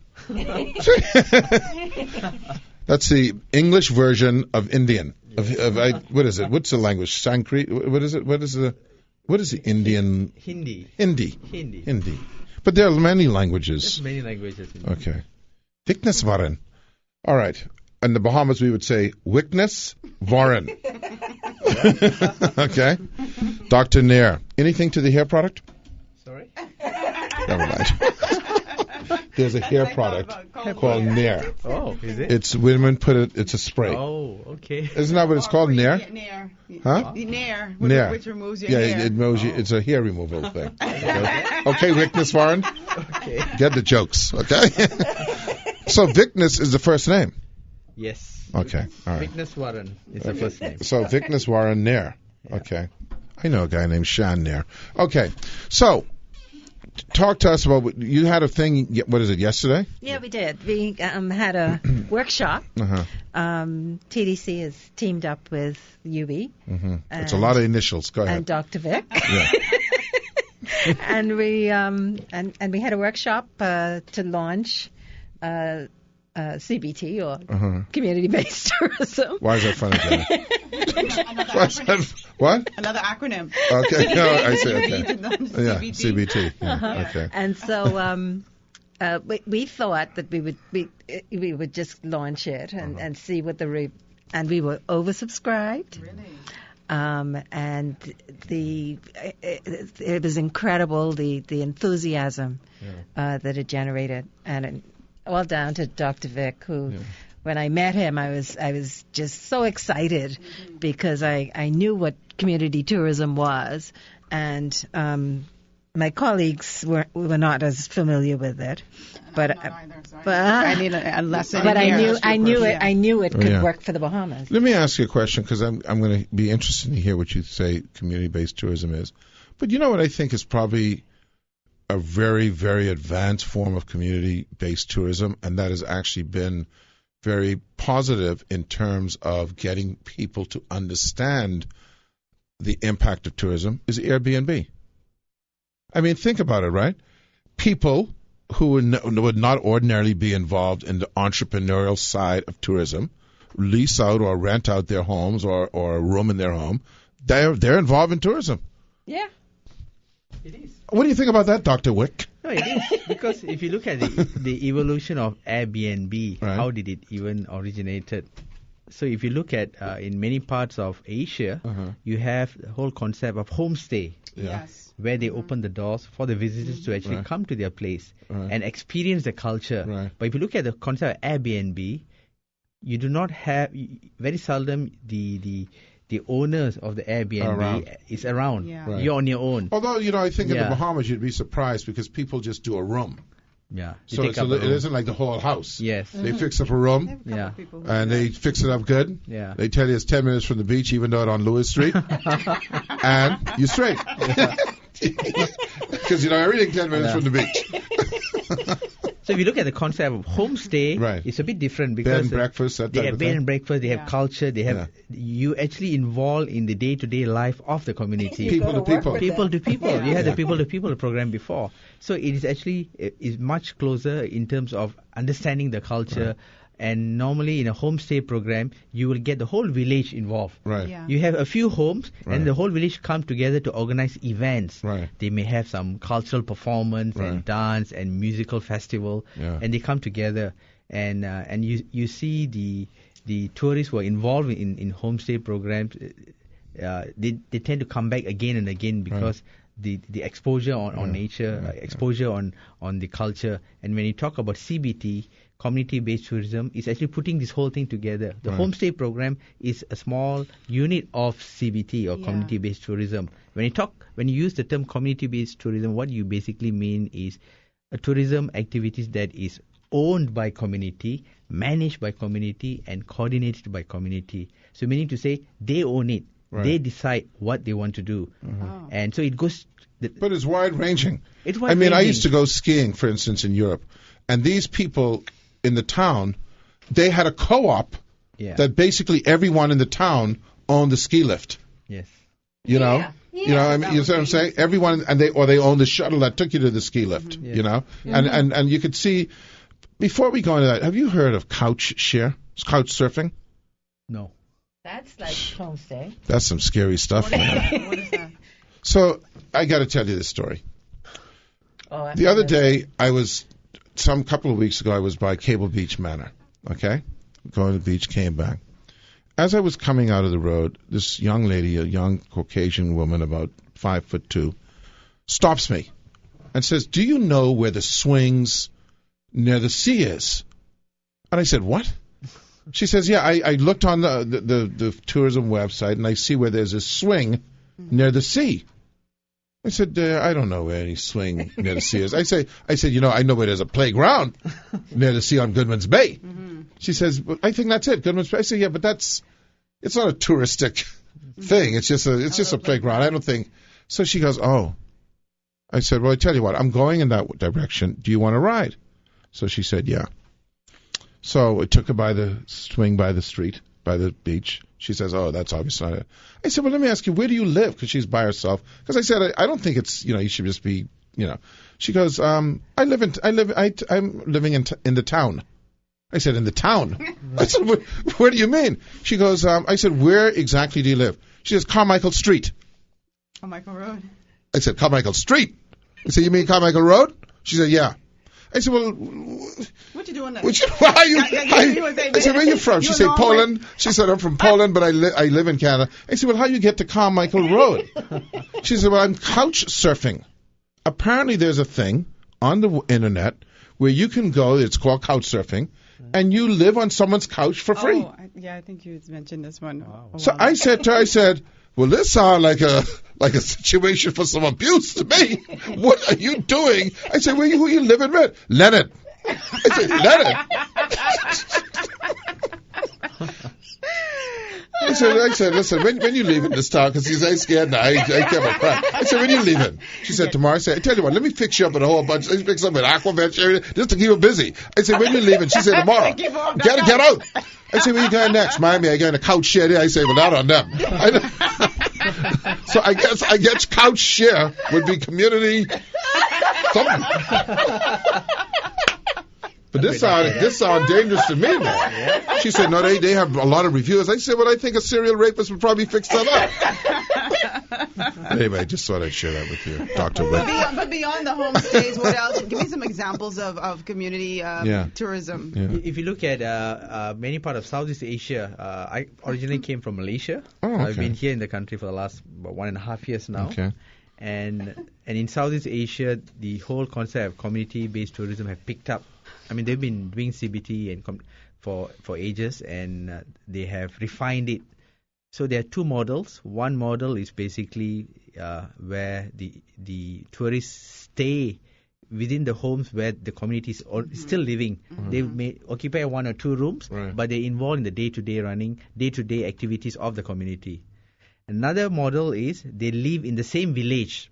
That's the English version of Indian. What is it? What's the language? Sanskrit? What is it? What is the Indian? Hindi. But there are many languages. There's many languages. Okay. Wickness Warren. All right. In the Bahamas, we would say Wickness Warren. Okay. Dr. Nair. Anything to the hair product? Sorry? Never mind. There's a hair product called Nair. Oh, is it? It's women put it. It's a spray. Oh, okay. Isn't that what it's called? Nair? Nair. Huh? Nair. Nair. Which removes your hair. Yeah, it moves you. It's a hair removal thing. Okay, Wickness Warren. Okay. Get the jokes, okay? So Viknes is the first name. Yes. Okay, all right. Viknes Warren is the first name. So Viknes Warren Nair. Okay. I know a guy named Shan Nair. Okay. So talk to us about, you had a thing, what is it, yesterday? Yeah, we did. We had a workshop. Uh-huh. TDC has teamed up with UB. Mm-hmm. It's a lot of initials. Go ahead. And Dr. Vic. Yeah. And we had a workshop to launch CBT, or community-based tourism. Why is that funny, Jenny? What? Another acronym. Okay. No, I see. Okay. CBT. Yeah, CBT. Yeah, okay. And so we thought that we would just launch it and see what and we were oversubscribed. Really? And it was incredible, the enthusiasm that it generated, and all down to Dr. Vic, who, when I met him, I was just so excited because I knew what community tourism was, and my colleagues were not as familiar with it, but I need a lesson. But I knew it could Yeah. work for the Bahamas. Let me ask you a question, because I'm going to be interested to hear what you say community-based tourism is. But you know what I think is probably a very, very advanced form of community-based tourism, and that has actually been very positive in terms of getting people to understand the impact of tourism, is Airbnb. I mean, think about it, right? People who would not ordinarily be involved in the entrepreneurial side of tourism, lease out or rent out their homes or a room in their home, they're involved in tourism. Yeah. It is. What do you think about that, Dr. Wick? No, it is. Because if you look at the evolution of Airbnb, Right. how did it even originated? So if you look at in many parts of Asia, you have the whole concept of homestay, Yes. where they open the doors for the visitors to actually Right. come to their place Right. and experience the culture. Right. But if you look at the concept of Airbnb, you do not have, very seldom the owners of the Airbnb Around. is around. Yeah. Right. You're on your own. Although, I think in the Yeah. Bahamas you'd be surprised because people just do a room. Yeah. You So take up a it room. isn't like the whole house. Yes. They fix up a room Yeah. and they fix it up good. Yeah. They tell you it's 10 minutes from the beach, even though it's on Lewis Street. And you're straight. Because, everything 10 minutes Yeah. from the beach. So if you look at the concept of homestay, Right. it's a bit different Bed because and breakfast, that they type have of bed thing. and breakfast, they have Yeah. culture, they have you actually involved in the day-to-day life of the community. People to people. People to people. Yeah. You had Yeah. the people to people program before. So it is actually is much closer in terms of understanding the culture. And normally in a homestay program, you will get the whole village involved. Right. Yeah. You have a few homes, Right. and the whole village come together to organize events. Right. They may have some cultural performance Right. and dance and musical festival, Yeah. and they come together. And you see the tourists who are involved in homestay programs. They tend to come back again and again because the exposure on nature, exposure on the culture. And when you talk about CBT, community-based tourism, is actually putting this whole thing together. The Right. homestay program is a small unit of CBT, or Yeah. community-based tourism. When you use the term community-based tourism, what you basically mean is a tourism activities that is owned by community, managed by community, and coordinated by community. So meaning to say they own it. Right. They decide what they want to do. Oh. And so it goes... But it's wide-ranging. It's I mean, I wide-ranging. used to go skiing, for instance, in Europe. And these people in the town, they had a co-op Yeah. that basically everyone in the town owned the ski lift. Yes. You know? Yeah. I mean, you see what I'm saying? Everyone, they own the shuttle that took you to the ski lift, Yeah. And you could see, before we go into that, have you heard of couch surfing? No. That's like homestay. That's some scary stuff, man. What is that? So, I got to tell you this story. Oh, The other day, couple of weeks ago, I was by Cable Beach Manor, okay? Going to the beach, came back. As I was coming out of the road, this young lady, a young Caucasian woman, about 5'2", stops me and says, "Do you know where the swings near the sea is?" And I said, "What?" She says, "Yeah, I looked on the tourism website and I see where there's a swing near the sea." I said, I don't know where any swing near the sea is. I said, I know where there's a playground near the sea on Goodman's Bay. Mm-hmm. She says, well, I think that's it, Goodman's Bay. I said, yeah, but it's not a touristic thing. It's just a playground. I don't think. So she goes, oh. I said, well, I tell you what, I'm going in that direction. Do you want to ride? So she said, yeah. So I took her by the street, by the beach. She says, oh, that's obviously not it. I said, well, let me ask you, where do you live? Because she's by herself. Because I said, I don't think it's, you should just be, She goes, I'm living in the town. I said, in the town? I said, where do you mean? She goes, I said, where exactly do you live? She says, Carmichael Street. Carmichael Road. I said, Carmichael Street? I said, you mean Carmichael Road? She said, yeah. I said, well, what you doing there? I said, where are you from? She said, Poland. She said, I'm from Poland, but I live in Canada. I said, well, how do you get to Carmichael Road? She said, well, I'm couch surfing. Apparently there's a thing on the internet where you can go, it's called couch surfing, and you live on someone's couch for free. Oh, I think you mentioned this one. Wow. So I said to her, well, this sounds like a situation for some abuse to me. What are you doing? I said, who are you living with? Leonard. I said, Leonard. I said, listen, when you leaving this town, because he's scared now, I can't crap. I said, when you leaving? She said, tomorrow. I said, I tell you what, let me fix you up with a whole bunch. Let's fix up with Aquavent area just to keep her busy. I said, when you leaving? She said, tomorrow. Get out. I said, where you going next? Miami, I going to couch share there. I said, well, not on them. So I guess couch share would be community something. But this sound dangerous to me, man. She said, no, they have a lot of reviews. I said, well, I think a serial rapist would probably fix that up. Anyway, I just thought I'd share that with you, Dr. Witt. But beyond the homestays, what else? Give me some examples of community tourism. Yeah. If you look at many parts of Southeast Asia, I originally came from Malaysia. Oh, okay. I've been here in the country for the last about 1.5 years now. Okay. And in Southeast Asia, the whole concept of community-based tourism have picked up. I mean, they've been doing CBT and for ages, and they have refined it. So there are two models. One model is basically where the tourists stay within the homes where the community is still living. Mm-hmm. They may occupy 1 or 2 rooms, right, but they're involved in the day-to-day activities of the community. Another model is they live in the same village.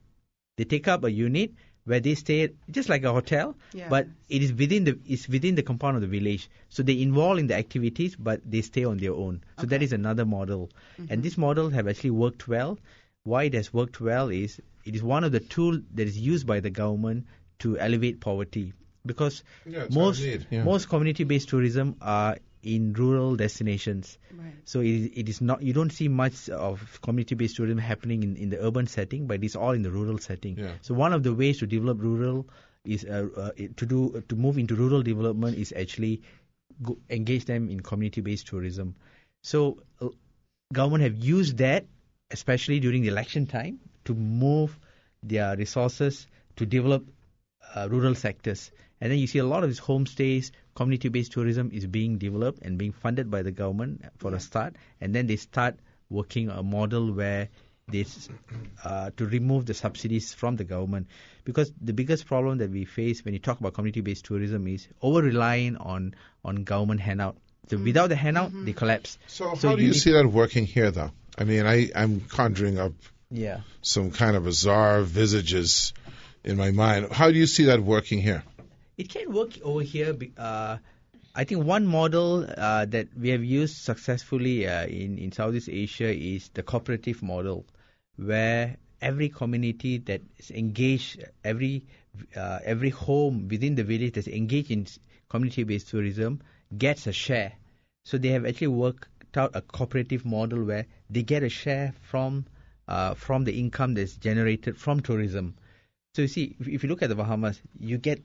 They take up a unit where they stay just like a hotel, but it is within the compound of the village. So they involve in the activities, but they stay on their own. So that is another model. Mm-hmm. And this model have actually worked well. Why it has worked well is it is one of the tools that is used by the government to elevate poverty. Because most community-based tourism are in rural destinations. Right. So it is not, you don't see much of community-based tourism happening in the urban setting, but it's all in the rural setting. Yeah. So one of the ways to develop rural is to move into rural development is actually engage them in community-based tourism. So government have used that, especially during the election time, to move their resources to develop rural sectors. And then you see a lot of these homestays, community-based tourism is being developed and being funded by the government for a start. And then they start working a model where they to remove the subsidies from the government. Because the biggest problem that we face when you talk about community-based tourism is over-relying on government handout. So without the handout, they collapse. So how do you see that working here, though? I mean, I'm conjuring up some kind of bizarre visages in my mind. How do you see that working here? It can work over here. I think one model that we have used successfully in Southeast Asia is the cooperative model, where every community that is engaged, every home within the village that's engaged in community-based tourism gets a share. So they have actually worked out a cooperative model where they get a share from the income that's generated from tourism. So you see, if you look at the Bahamas, you get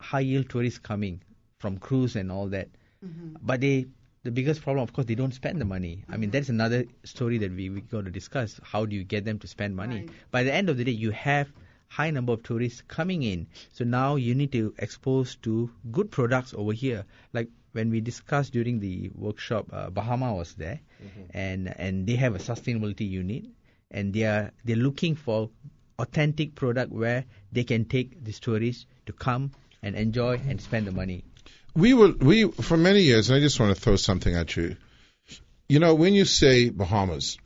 high-yield tourists coming from cruise and all that. Mm-hmm. But the biggest problem, of course, they don't spend the money. Mm-hmm. I mean, that's another story that we got to discuss. How do you get them to spend money? Right. By the end of the day, you have high number of tourists coming in. So now you need to expose to good products over here. Like when we discussed during the workshop, Bahama was there, and they have a sustainability unit, and they're looking for authentic product where they can take these tourists to come and enjoy and spend the money. We for many years, and I just want to throw something at you. You know, when you say Bahamas,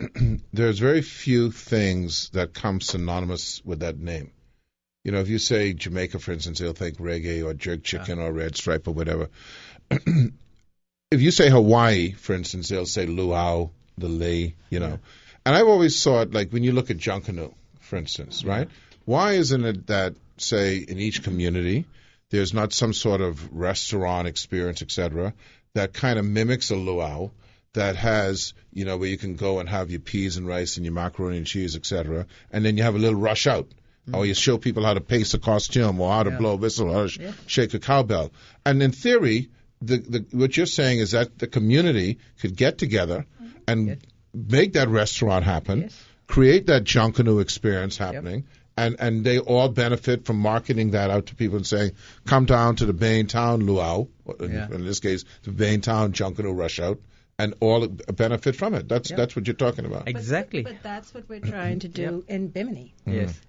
there's very few things that come synonymous with that name. You know, if you say Jamaica, for instance, they'll think reggae or jerk chicken or red stripe or whatever. If you say Hawaii, for instance, they'll say luau, the lei, you know. And I've always thought, like, when you look at Junkanoo, for instance, right? Why isn't it that, say, in each community, there's not some sort of restaurant experience, etc., that kind of mimics a luau, that has, you know, where you can go and have your peas and rice and your macaroni and cheese, etc., and then you have a little rush out. Or you show people how to pace a costume or how to blow a whistle or how to shake a cowbell. And in theory, what you're saying is that the community could get together and make that restaurant happen, create that Junkanoo experience happening, and they all benefit from marketing that out to people and saying, come down to the Baintown Luau, in this case, the Baintown Junkanoo Rush Out, and all benefit from it. That's what you're talking about. Exactly. But that's what we're trying to do in Bimini. Yes.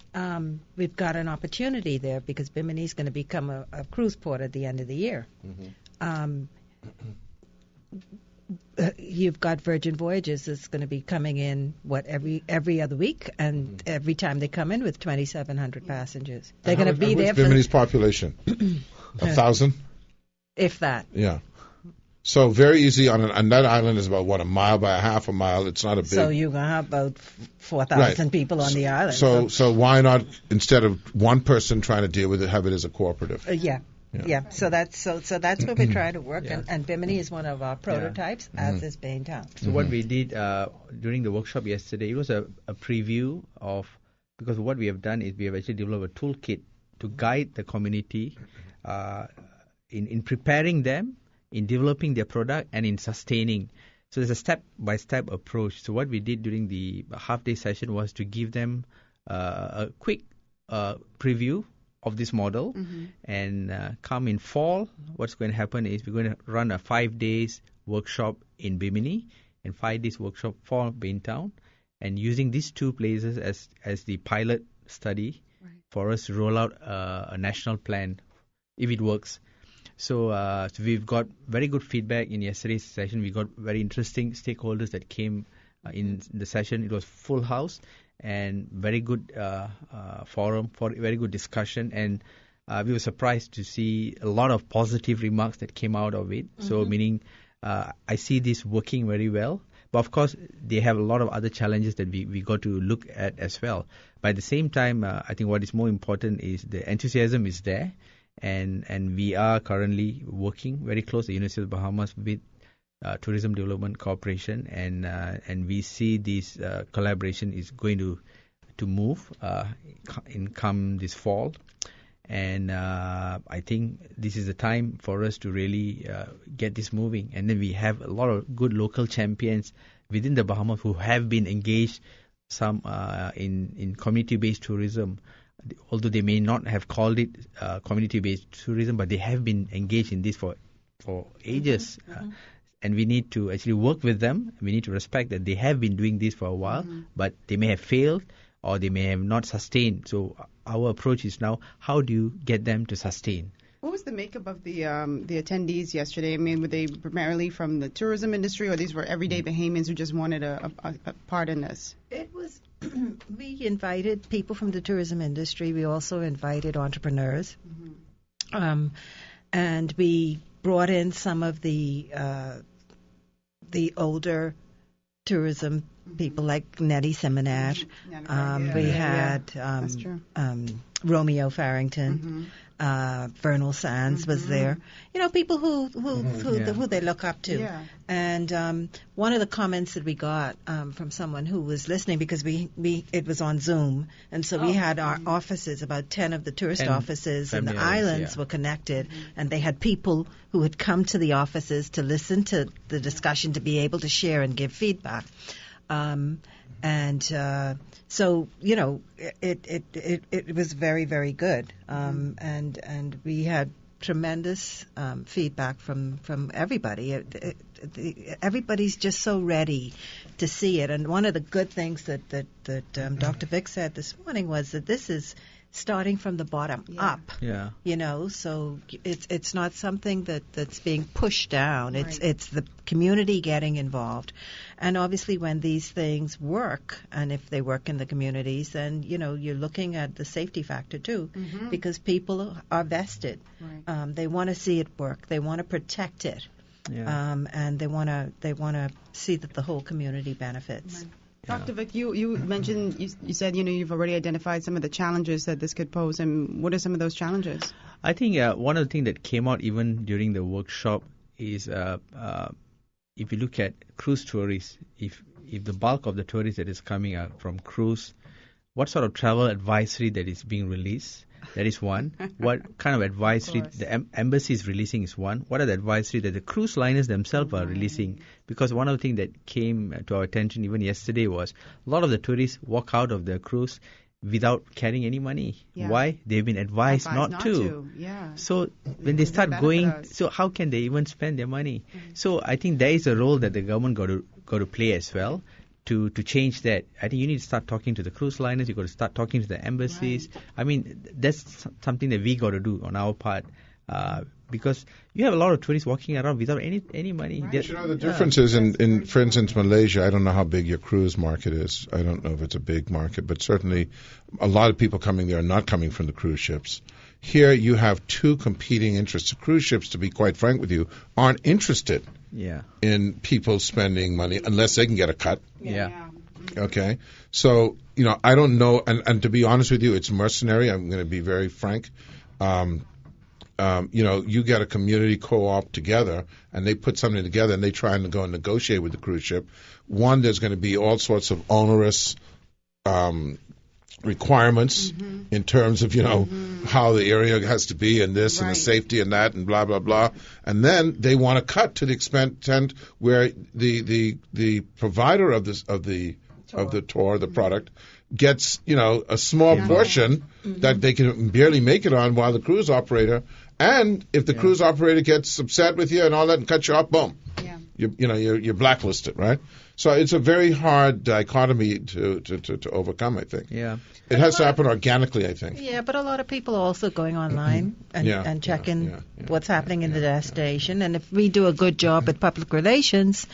We've got an opportunity there because Bimini is going to become a cruise port at the end of the year. You've got Virgin Voyages that's going to be coming in every other week, and every time they come in with 2,700 passengers. They're going to be there. Bimini's population? 1,000? If that. Yeah. So very easy on that island is about, a mile by a half a mile. It's not a big. So you're going to have about 4,000 people on the island. So why not, instead of one person trying to deal with it, have it as a cooperative? Yeah. So that's what we're trying to work, and Bimini is one of our prototypes, as is Baintown. So what we did during the workshop yesterday, it was a preview of, because what we have done is we have actually developed a toolkit to guide the community in preparing them, in developing their product, and in sustaining. So there's a step-by-step approach. So what we did during the half-day session was to give them a quick preview of this model, and come in fall, what's going to happen is we're going to run a 5 days workshop in Bimini and 5 days workshop for Baintown, and using these two places as the pilot study for us to roll out a national plan if it works. So we've got very good feedback in yesterday's session. We got very interesting stakeholders that came in the session. It was full house and very good forum for very good discussion. And we were surprised to see a lot of positive remarks that came out of it. So meaning I see this working very well. But of course, they have a lot of other challenges that we got to look at as well. But at the same time, I think what is more important is the enthusiasm is there. And we are currently working very close to the University of the Bahamas with Tourism Development Corporation, and we see this collaboration is going to move come this fall. And I think this is the time for us to really get this moving. And then we have a lot of good local champions within the Bahamas who have been engaged, some in community-based tourism. Although they may not have called it community-based tourism, but they have been engaged in this for ages. And we need to actually work with them. We need to respect that they have been doing this for a while, but they may have failed or they may have not sustained. So our approach is now, how do you get them to sustain? What was the makeup of the attendees yesterday? I mean, were they primarily from the tourism industry, or these were everyday Bahamians who just wanted a part in this? It was. We invited people from the tourism industry. We also invited entrepreneurs, and we brought in some of the older tourism people like Nettie Seminat. We had Romeo Farrington. Vernal Sands was there. You know, people who they look up to. Yeah. And one of the comments that we got from someone who was listening, because it was on Zoom, and so we had our offices, about 10 of the tourist offices in the islands were connected, and they had people who had come to the offices to listen to the discussion, to be able to share and give feedback. So, you know, it was very, very good. And we had tremendous feedback from everybody. everybody's just so ready to see it. And one of the good things that Dr. Vic said this morning was that this is starting from the bottom up. Yeah. So it's not something that's being pushed down. Right. It's the community getting involved. And obviously when these things work, and if they work in the communities, then, you're looking at the safety factor too, because people are vested. Right. They want to see it work. They want to protect it. Yeah. And they want to see that the whole community benefits. Right. Dr. Vic, you mentioned, you said, you've already identified some of the challenges that this could pose, and what are some of those challenges? I think one of the things that came out even during the workshop is if you look at cruise tourists, if the bulk of the tourists that is coming out from cruise, what sort of travel advisory that is being released? That is one. What kind of advisory the embassy is releasing is one. What are the advisory that the cruise liners themselves are releasing? Because one of the things that came to our attention even yesterday was a lot of the tourists walk out of the cruise without carrying any money. Yeah. Why? They've been advised not to. Yeah. So when they start going, so how can they even spend their money? So I think there is a role that the government got to play as well. To change that, I think you need to start talking to the cruise liners. You got to start talking to the embassies. Right. I mean, that's something that we got to do on our part, because you have a lot of tourists walking around without any money. Right. The difference is in, for instance, Malaysia. I don't know how big your cruise market is. I don't know if it's a big market, but certainly a lot of people coming there are not coming from the cruise ships. Here you have two competing interests. The cruise ships, to be quite frank with you, aren't interested in people spending money unless they can get a cut. Yeah. Okay. So, I don't know. And to be honest with you, it's mercenary. I'm going to be very frank. You get a community co-op together and they put something together and they try and go and negotiate with the cruise ship. One, there's going to be all sorts of onerous requirements in terms of, how the area has to be and this and the safety and that and blah, blah, blah. And then they want to cut to the extent where the provider of the tour, the product, gets, a small portion that they can barely make it on, while the cruise operator, and if the cruise operator gets upset with you and all that and cuts you off, boom. You're blacklisted, right? So it's a very hard dichotomy to overcome, I think. Yeah. It has to happen organically, I think. Yeah, but a lot of people are also going online and checking what's happening in the destination. And if we do a good job at public relations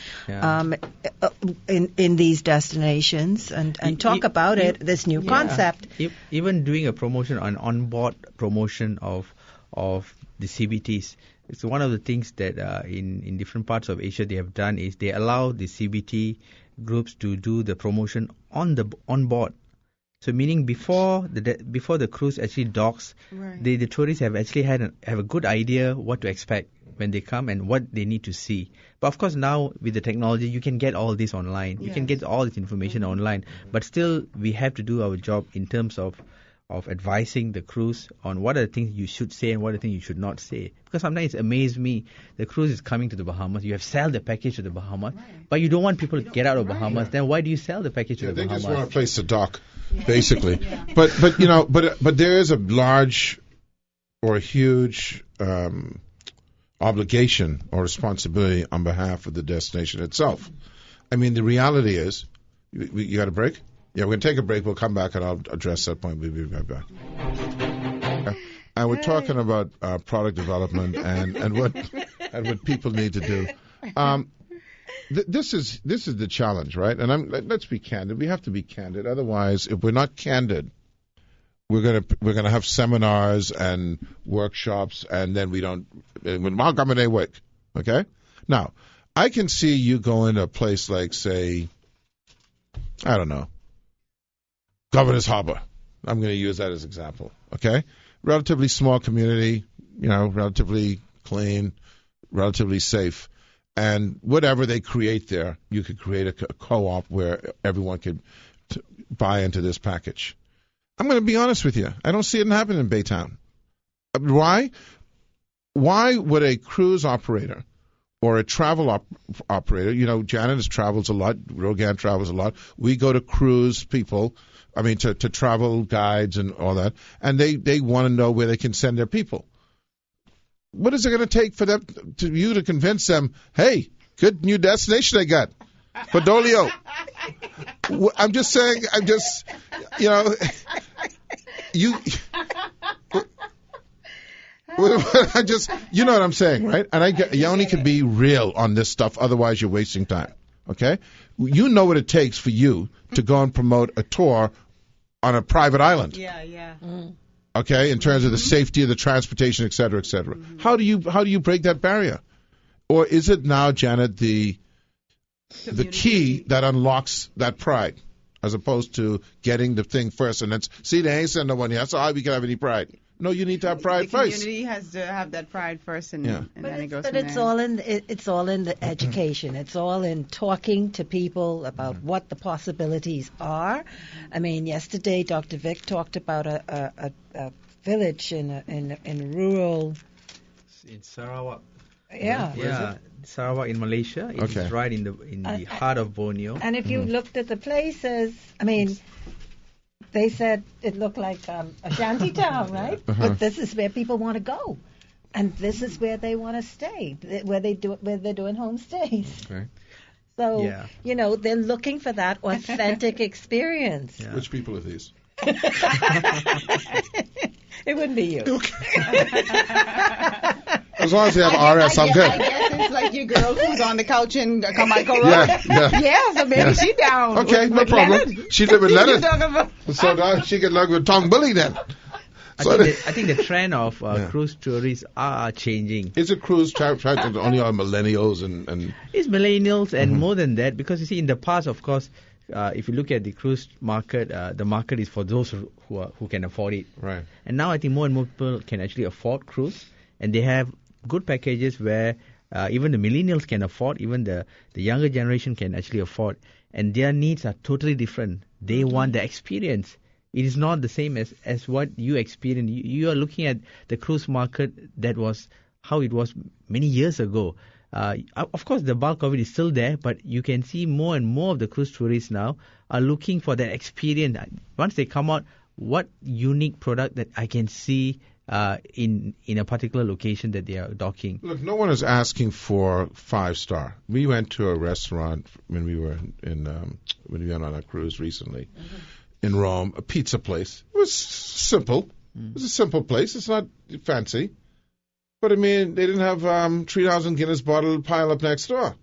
in these destinations and talk about this new concept. Even doing a promotion, an on-board promotion of the CBTs. It's one of the things that in different parts of Asia they have done is they allow the CBT groups to do the promotion on board. So meaning before the cruise actually docks, the tourists have actually have a good idea what to expect when they come and what they need to see. But of course now with the technology you can get all this online. You can get all this information online. But still we have to do our job in terms of advising the cruise on what are the things you should say and what are the things you should not say. Because sometimes it amazes me, the cruise is coming to the Bahamas, you have sell the package to the Bahamas, but you don't want people to get out of Bahamas, then why do you sell the package to the Bahamas? They just want a place to dock, basically. But there is a large or a huge obligation or responsibility on behalf of the destination itself. I mean, the reality is, you got a break? Yeah, we're going to take a break. We'll come back and I'll address that point. We'll be right back. And we're talking about product development and what people need to do. This is the challenge, right? And let's be candid. We have to be candid. Otherwise, if we're not candid, we're gonna have seminars and workshops, and then we don't. How come they work? Okay. Now, I can see you going to a place like, say, I don't know, Governor's Harbor. I'm going to use that as an example. Okay? Relatively small community, relatively clean, relatively safe. And whatever they create there, you could create a co-op where everyone could buy into this package. I'm going to be honest with you. I don't see it happen in Baytown. Why? Why would a cruise operator or a travel operator, Janet travels a lot, Rogan travels a lot. We go to cruise people, to travel guides and all that, and they want to know where they can send their people. What is it going to take for you to convince them, hey, Good new destination they got. Podolio. I'm just saying, you I just, you know what I'm saying, right? And you only can be real on this stuff, otherwise you're wasting time. Okay? You know what it takes for you to go and promote a tour on a private island. Yeah. Okay, in terms of the safety of the transportation, et cetera, et cetera. How do you break that barrier? Or is it now, Janet, the key that unlocks that pride, as opposed to getting the thing first and then see, they ain't send no one here, so how we can have any pride? No, you need to have pride first. The community has to have that pride first, and then it goes but from it's there. all in the education. It's all in talking to people about what the possibilities are. I mean, yesterday Dr. Vic talked about a village in rural. In Sarawak. Yeah. Sarawak in Malaysia. It's right in the heart of Borneo. And if you looked at the places, I mean, they said it looked like a shanty town, right? But this is where people want to go, and this is where they want to stay, where they're doing homestays. Okay. So they're looking for that authentic experience. Yeah. Which people are these? It wouldn't be you. As long as they have RS, I'm good. I guess it's like your girl who's on the couch in Carmichael Road. Yeah, so maybe she down. Okay, no problem. Leonard. She live with Leonard. So now she can live with Tong Bully then. I think the trend of cruise tourists are changing. Is it cruise travel only on millennials and? It's millennials and more than that, because you see in the past, of course, if you look at the cruise market, the market is for those who can afford it. Right. And now I think more and more people can actually afford cruise, and they have good packages where even the millennials can afford, even the younger generation can actually afford, and their needs are totally different. They want the experience. It is not the same as what you experience. You are looking at the cruise market that was how it was many years ago. Of course, the bulk of it is still there, but you can see more and more of the cruise tourists now are looking for that experience. Once they come out, what unique product that I can see in a particular location that they are docking. Look, no one is asking for 5-star. We went to a restaurant when we were when we went on a cruise recently in Rome, a pizza place. It was simple. It was a simple place. It's not fancy. But, I mean, they didn't have 3,000 Guinness bottle pile up next door.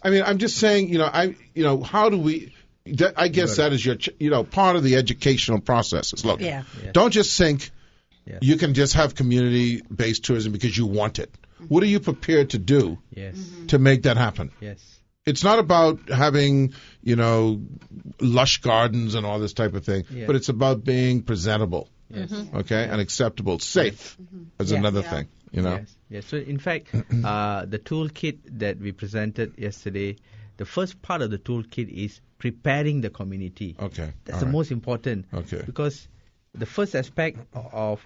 I mean, I'm just saying, how do we – I guess that is your part of the educational process. Is, look, don't just think you can just have community-based tourism because you want it. What are you prepared to do to make that happen? Yes. It's not about having, lush gardens and all this type of thing, but it's about being presentable, okay, and acceptable, safe is another thing. Yes. So in fact, the toolkit that we presented yesterday, the first part of the toolkit is preparing the community. Okay. That's the most important. Okay. Because the first aspect of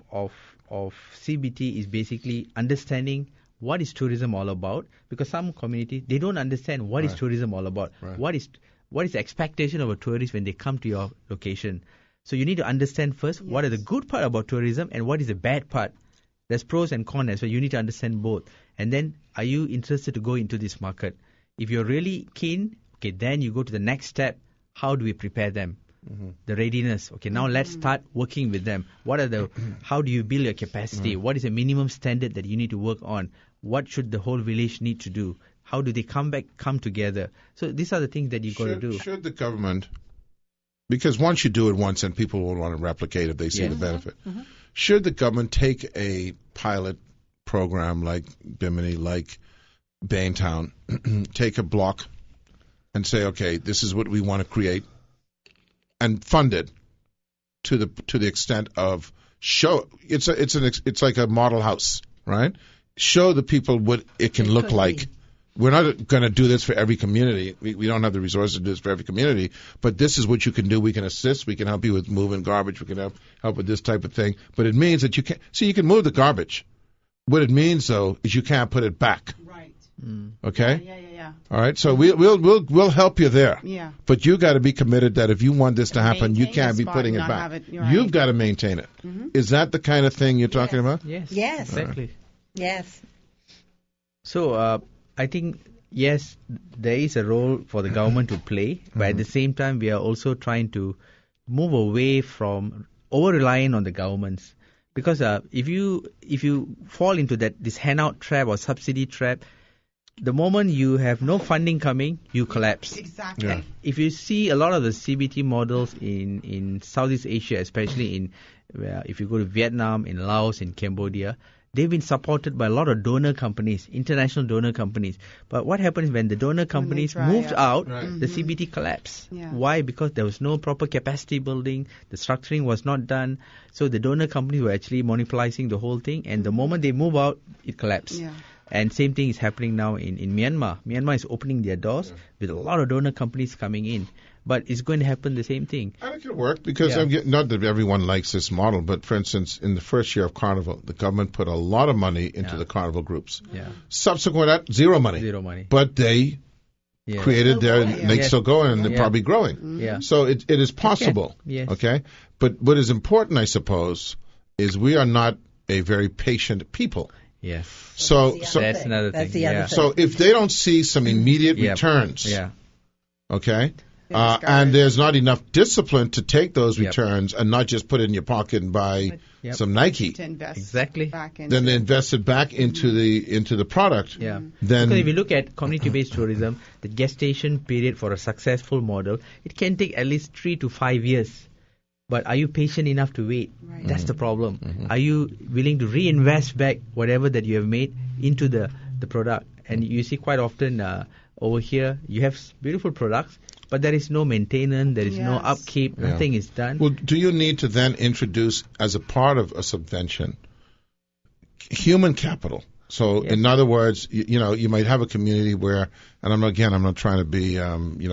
CBT is basically understanding what is tourism all about. Because some community, they don't understand what is tourism all about. Right. What is the expectation of a tourist when they come to your location. So you need to understand first what are the good part about tourism and what is the bad part. There's pros and cons, so you need to understand both. And then, are you interested to go into this market? If you're really keen, okay, then you go to the next step. How do we prepare them? The readiness. Okay, now let's start working with them. How do you build your capacity? What is the minimum standard that you need to work on? What should the whole village need to do? How do they come together? So these are the things that you've got to do. Should the government, because once you do it once and people will want to replicate if they see the benefit. Should the government take a pilot program like Bimini, like Baintown, take a block and say, okay, this is what we want to create, and fund it to the extent of show it's like a model house, right? Show the people what it can look like. We're not going to do this for every community. We don't have the resources to do this for every community, but this is what you can do. We can assist. We can help you with moving garbage. We can help with this type of thing. But it means that you can move the garbage. What it means, though, is you can't put it back. Right. Okay? Yeah. All right? So we'll help you there. Yeah. But you got to be committed that if you want this to happen, you can't be putting it back. You've got to maintain it. Is that the kind of thing you're talking about? Yes. Yes. Exactly. Yes. So, I think yes, there is a role for the government to play, but at the same time, we are also trying to move away from over-relying on the governments. Because if you fall into this handout trap or subsidy trap, the moment you have no funding coming, you collapse. Exactly. Yeah. If you see a lot of the CBT models in Southeast Asia, especially if you go to Vietnam, in Laos, in Cambodia, they've been supported by a lot of donor companies, international donor companies. But what happens when the donor companies moved out, the CBT collapsed. Yeah. Why? Because there was no proper capacity building, the structuring was not done. So the donor companies were actually monopolizing the whole thing, and the moment they move out, it collapsed. Yeah. And same thing is happening now in Myanmar. Myanmar is opening their doors with a lot of donor companies coming in. But it's going to happen the same thing. And it can work because not that everyone likes this model, but for instance, in the first year of Carnival, the government put a lot of money into the Carnival groups. Yeah. Subsequent to that, zero money. Zero money. But they created they still going, and they're probably growing. Yeah. So it is possible. Yes. Okay? But what is important, I suppose, is we are not a very patient people. Yes. So That's another thing. That's the other thing. so if they don't see some immediate returns, okay, and there's not enough discipline to take those returns and not just put it in your pocket and buy some Nike, To invest Exactly. back into then they invest it back into the product. Yeah. Then Because if you look at community-based tourism, the gestation period for a successful model, it can take at least 3 to 5 years. But are you patient enough to wait? Right. That's the problem. Are you willing to reinvest back whatever that you have made into the product? And you see quite often over here, you have beautiful products, but there is no maintenance, there is no upkeep, nothing is done. Well, do you need to then introduce, as a part of a subvention, human capital? So, in other words, you might have a community where, and I'm not trying to be,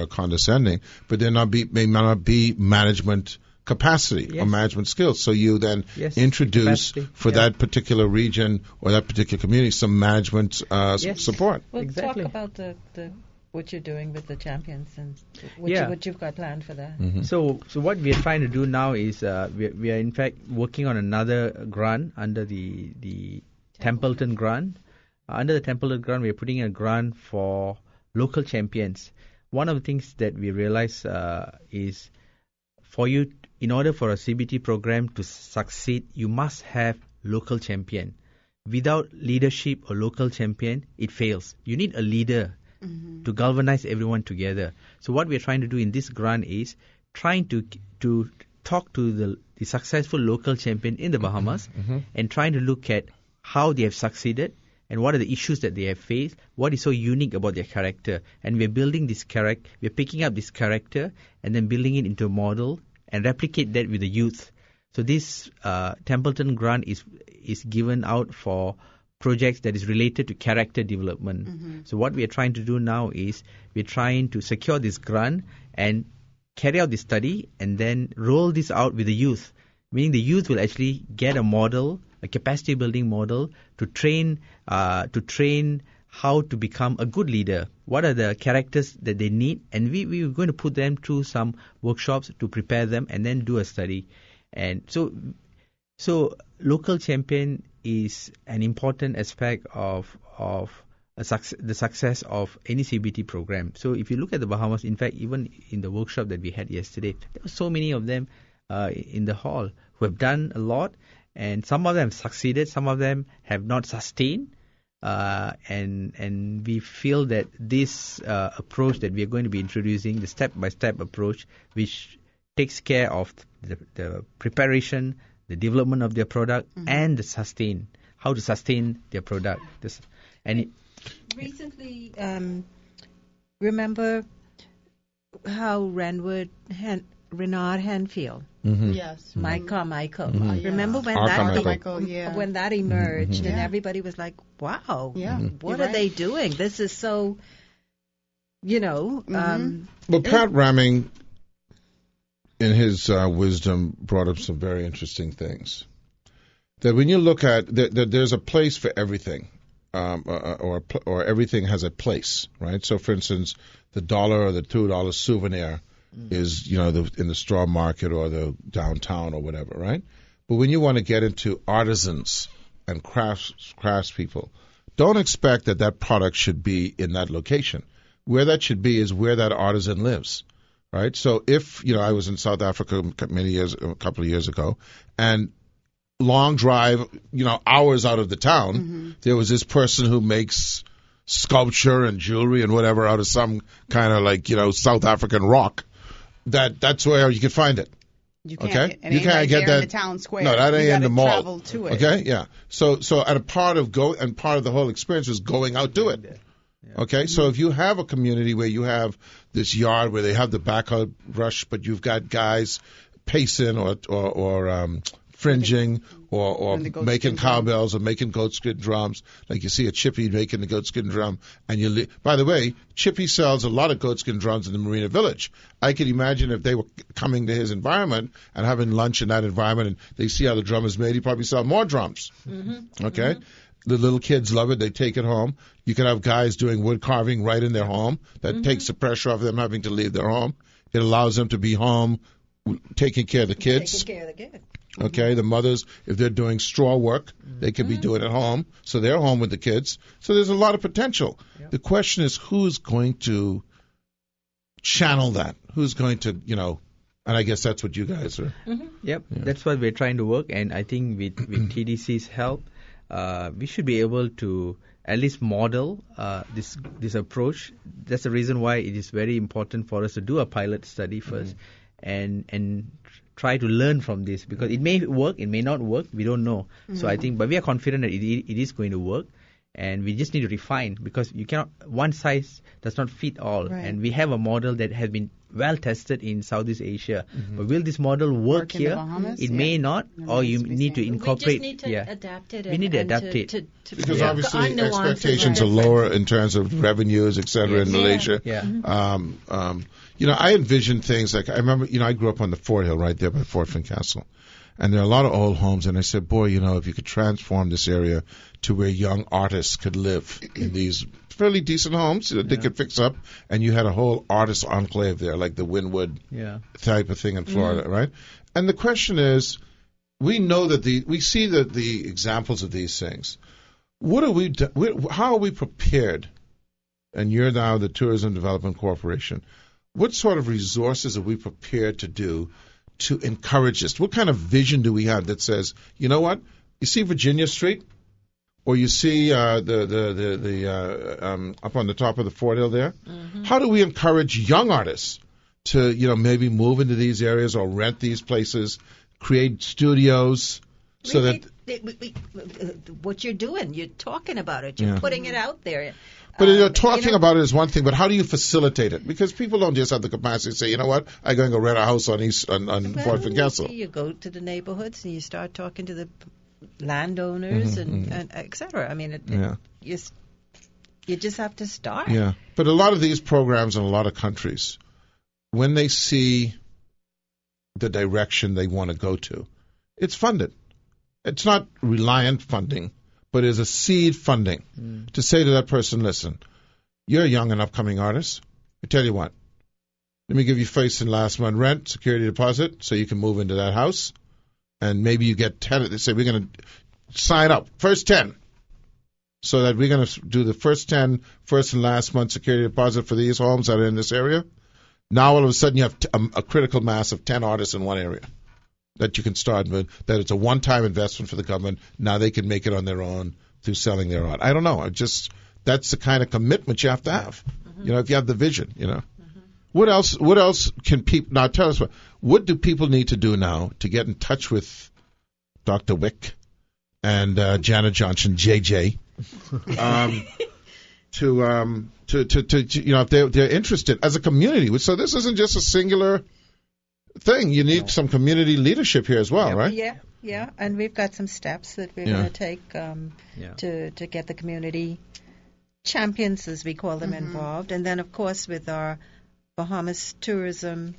condescending, but there may not be management capacity or management skills. So you then introduce for that particular region or that particular community some management support. We'll Exactly. talk about the what you're doing with the champions and what you've got planned for that. So what we are trying to do now is we are in fact working on another grant under the Templeton grant. Under the Templeton grant, we are putting in a grant for local champions. One of the things that we realize is in order for a CBT program to succeed, you must have local champion. Without leadership or local champion, it fails. You need a leader to galvanize everyone together. So what we are trying to do in this grant is trying to talk to the successful local champion in the Bahamas and trying to look at how they have succeeded and what are the issues that they have faced, what is so unique about their character. And we're building this character, we're picking up this character and then building it into a model and replicate that with the youth. So this Templeton grant is given out for projects that is related to character development. So what we are trying to do now is we're trying to secure this grant and carry out this study and then roll this out with the youth, meaning the youth will actually get a model, a capacity building model to train how to become a good leader. What are the characters that they need? And we're going to put them through some workshops to prepare them and then do a study. And so local champion is an important aspect of the success of any CBT program. So if you look at the Bahamas, in fact, even in the workshop that we had yesterday, there were so many of them in the hall who have done a lot, and some of them have succeeded, some of them have not sustained. And we feel that this approach that we are going to be introducing, the step-by-step approach, which takes care of the preparation, the development of their product, and how to sustain their product. Recently, remember how Renard Henfield, Yes. Mike Carmichael. Yeah. Remember when when that emerged and everybody was like, "Wow, what are they doing? This is so." Well, Pat Ramming, in his wisdom, brought up some very interesting things. That when you look at that, there's a place for everything, or everything has a place, right? So, for instance, the $1 or the $2 souvenir is, in the straw market or the downtown or whatever, right? But when you want to get into artisans and craftspeople, don't expect that product should be in that location. Where that should be is where that artisan lives, right? So if, I was in South Africa a couple of years ago, and long drive, hours out of the town, there was this person who makes sculpture and jewelry and whatever out of some kind of South African rock. That's where you can find it. You can't, okay, you can't get that in the town square. No, that ain't in the mall. Travel to it. Okay, yeah. So and a part of part of the whole experience is going out to it. Yeah. Okay, so if you have a community where you have this yard where they have the backhoe brush, but you've got guys pacing or fringing or making cowbells or making goatskin drums, like you see a Chippy making the goatskin drum, and by the way, Chippy sells a lot of goatskin drums in the Marina Village. I could imagine if they were coming to his environment and having lunch in that environment, and they see how the drum is made, he'd probably sell more drums. Okay. The little kids love it. They take it home. You can have guys doing wood carving right in their home. That takes the pressure off them having to leave their home. It allows them to be home taking care of the kids. Okay, the mothers, if they're doing straw work, they could be doing it at home. So they're home with the kids. So there's a lot of potential. Yep. The question is who's going to channel that? Who's going to, and I guess that's what you guys are. Yep, yeah. That's what we're trying to work. And I think with TDC's help, we should be able to at least model this approach. That's the reason why it is very important for us to do a pilot study first and try to learn from this, because it may work, it may not work, we don't know. So I think, but we are confident that it is going to work, and we just need to refine, because you cannot, one size does not fit all. Right. And we have a model that has been well tested in Southeast Asia. But will this model work here? It may not, or you need to incorporate. We just need to adapt it. We need to adapt it. Because obviously expectations are lower in terms of revenues, et cetera, in Malaysia. I envision things like, I remember, I grew up on the Fort Hill right there by Fort Fincastle. And there are a lot of old homes, and I said, boy, if you could transform this area to where young artists could live in these fairly decent homes that they could fix up, and you had a whole artist enclave there, like the Wynwood type of thing in Florida, right? And the question is, we know that we see the examples of these things. What are we? How are we prepared? And you're now the Tourism Development Corporation. What sort of resources are we prepared to do to encourage this? What kind of vision do we have that says, you know what? You see Virginia Street, or you see up on the top of the Fort Hill there. How do we encourage young artists to, maybe move into these areas or rent these places, create studios, so that what you're doing, you're talking about it, you're putting it out there. But talking about it is one thing, but how do you facilitate it? Because people don't just have the capacity to say, you know what, I'm going to go rent a house on Fort Fincastle. You go to the neighborhoods and you start talking to the landowners and et cetera. I mean, you just have to start. Yeah, but a lot of these programs in a lot of countries, when they see the direction they want to go to, it's funded. It's not reliant funding, but is a seed funding to say to that person, listen, you're a young and upcoming artist. I tell you what, let me give you first and last month rent, security deposit, so you can move into that house. And maybe you get 10. They say, we're going to sign up, first 10. So that we're going to do the first 10, first and last month security deposit for these homes that are in this area. Now all of a sudden you have a critical mass of 10 artists in one area that you can start with, that it's a one-time investment for the government. Now they can make it on their own through selling their art. I don't know. That's the kind of commitment you have to have. If you have the vision, What else can people, now tell us, what do people need to do now to get in touch with Dr. Wick and Janet Johnson, JJ, if they're interested as a community? So this isn't just a singular thing. You need some community leadership here as well, right? Yeah, and we've got some steps that we're going to take to get the community champions, as we call them, involved. And then, of course, with our Bahamas Tourism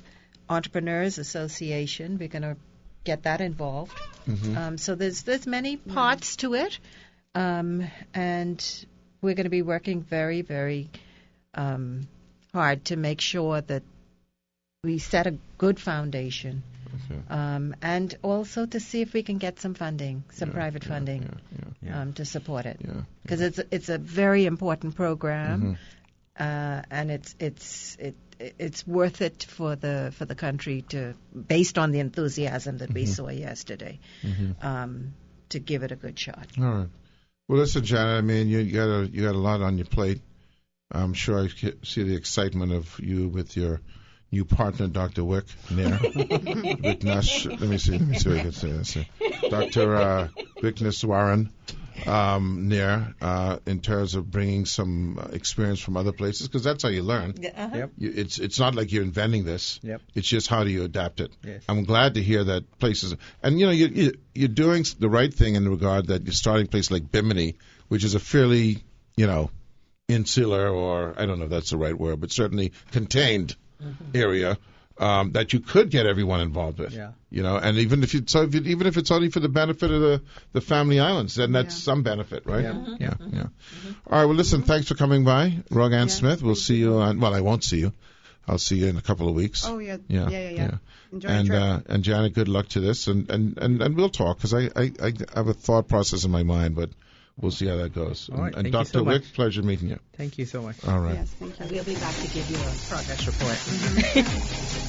Entrepreneurs Association, we're going to get that involved. So there's many parts to it, and we're going to be working very, very hard to make sure that we set a good foundation And also to see if we can get some funding, some private funding, to support it. Because it's a very important program, and it's worth it for the country based on the enthusiasm that we saw yesterday, to give it a good shot. All right. Well, listen, Janet. I mean, you got a lot on your plate. I'm sure I see the excitement of you with your new partner, Dr. Wick, Nair. Viknesh. Let me see what I can say. Let's see. Dr. Vikneswaran Nair, in terms of bringing some experience from other places, because that's how you learn. Yep. It's not like you're inventing this. Yep. It's just how do you adapt it. Yes. I'm glad to hear that places, and you're doing the right thing in the regard that you're starting a place like Bimini, which is a fairly, insular, or I don't know if that's the right word, but certainly contained area that you could get everyone involved with. Yeah. And even if it's only for the benefit of the family islands, then that's some benefit, right? Yeah. All right. Well, listen. Thanks for coming by, Roganne Smith. We'll see you on. Well, I won't see you. I'll see you in a couple of weeks. Oh yeah. Enjoy And your trip. and Janet, good luck to this, and we'll talk, because I have a thought process in my mind, but we'll see how that goes. All right, and thank you Dr. so Wick, much. pleasure meeting you. Thank you so much. All right. Yes, thank you. We'll be back to give you a progress report.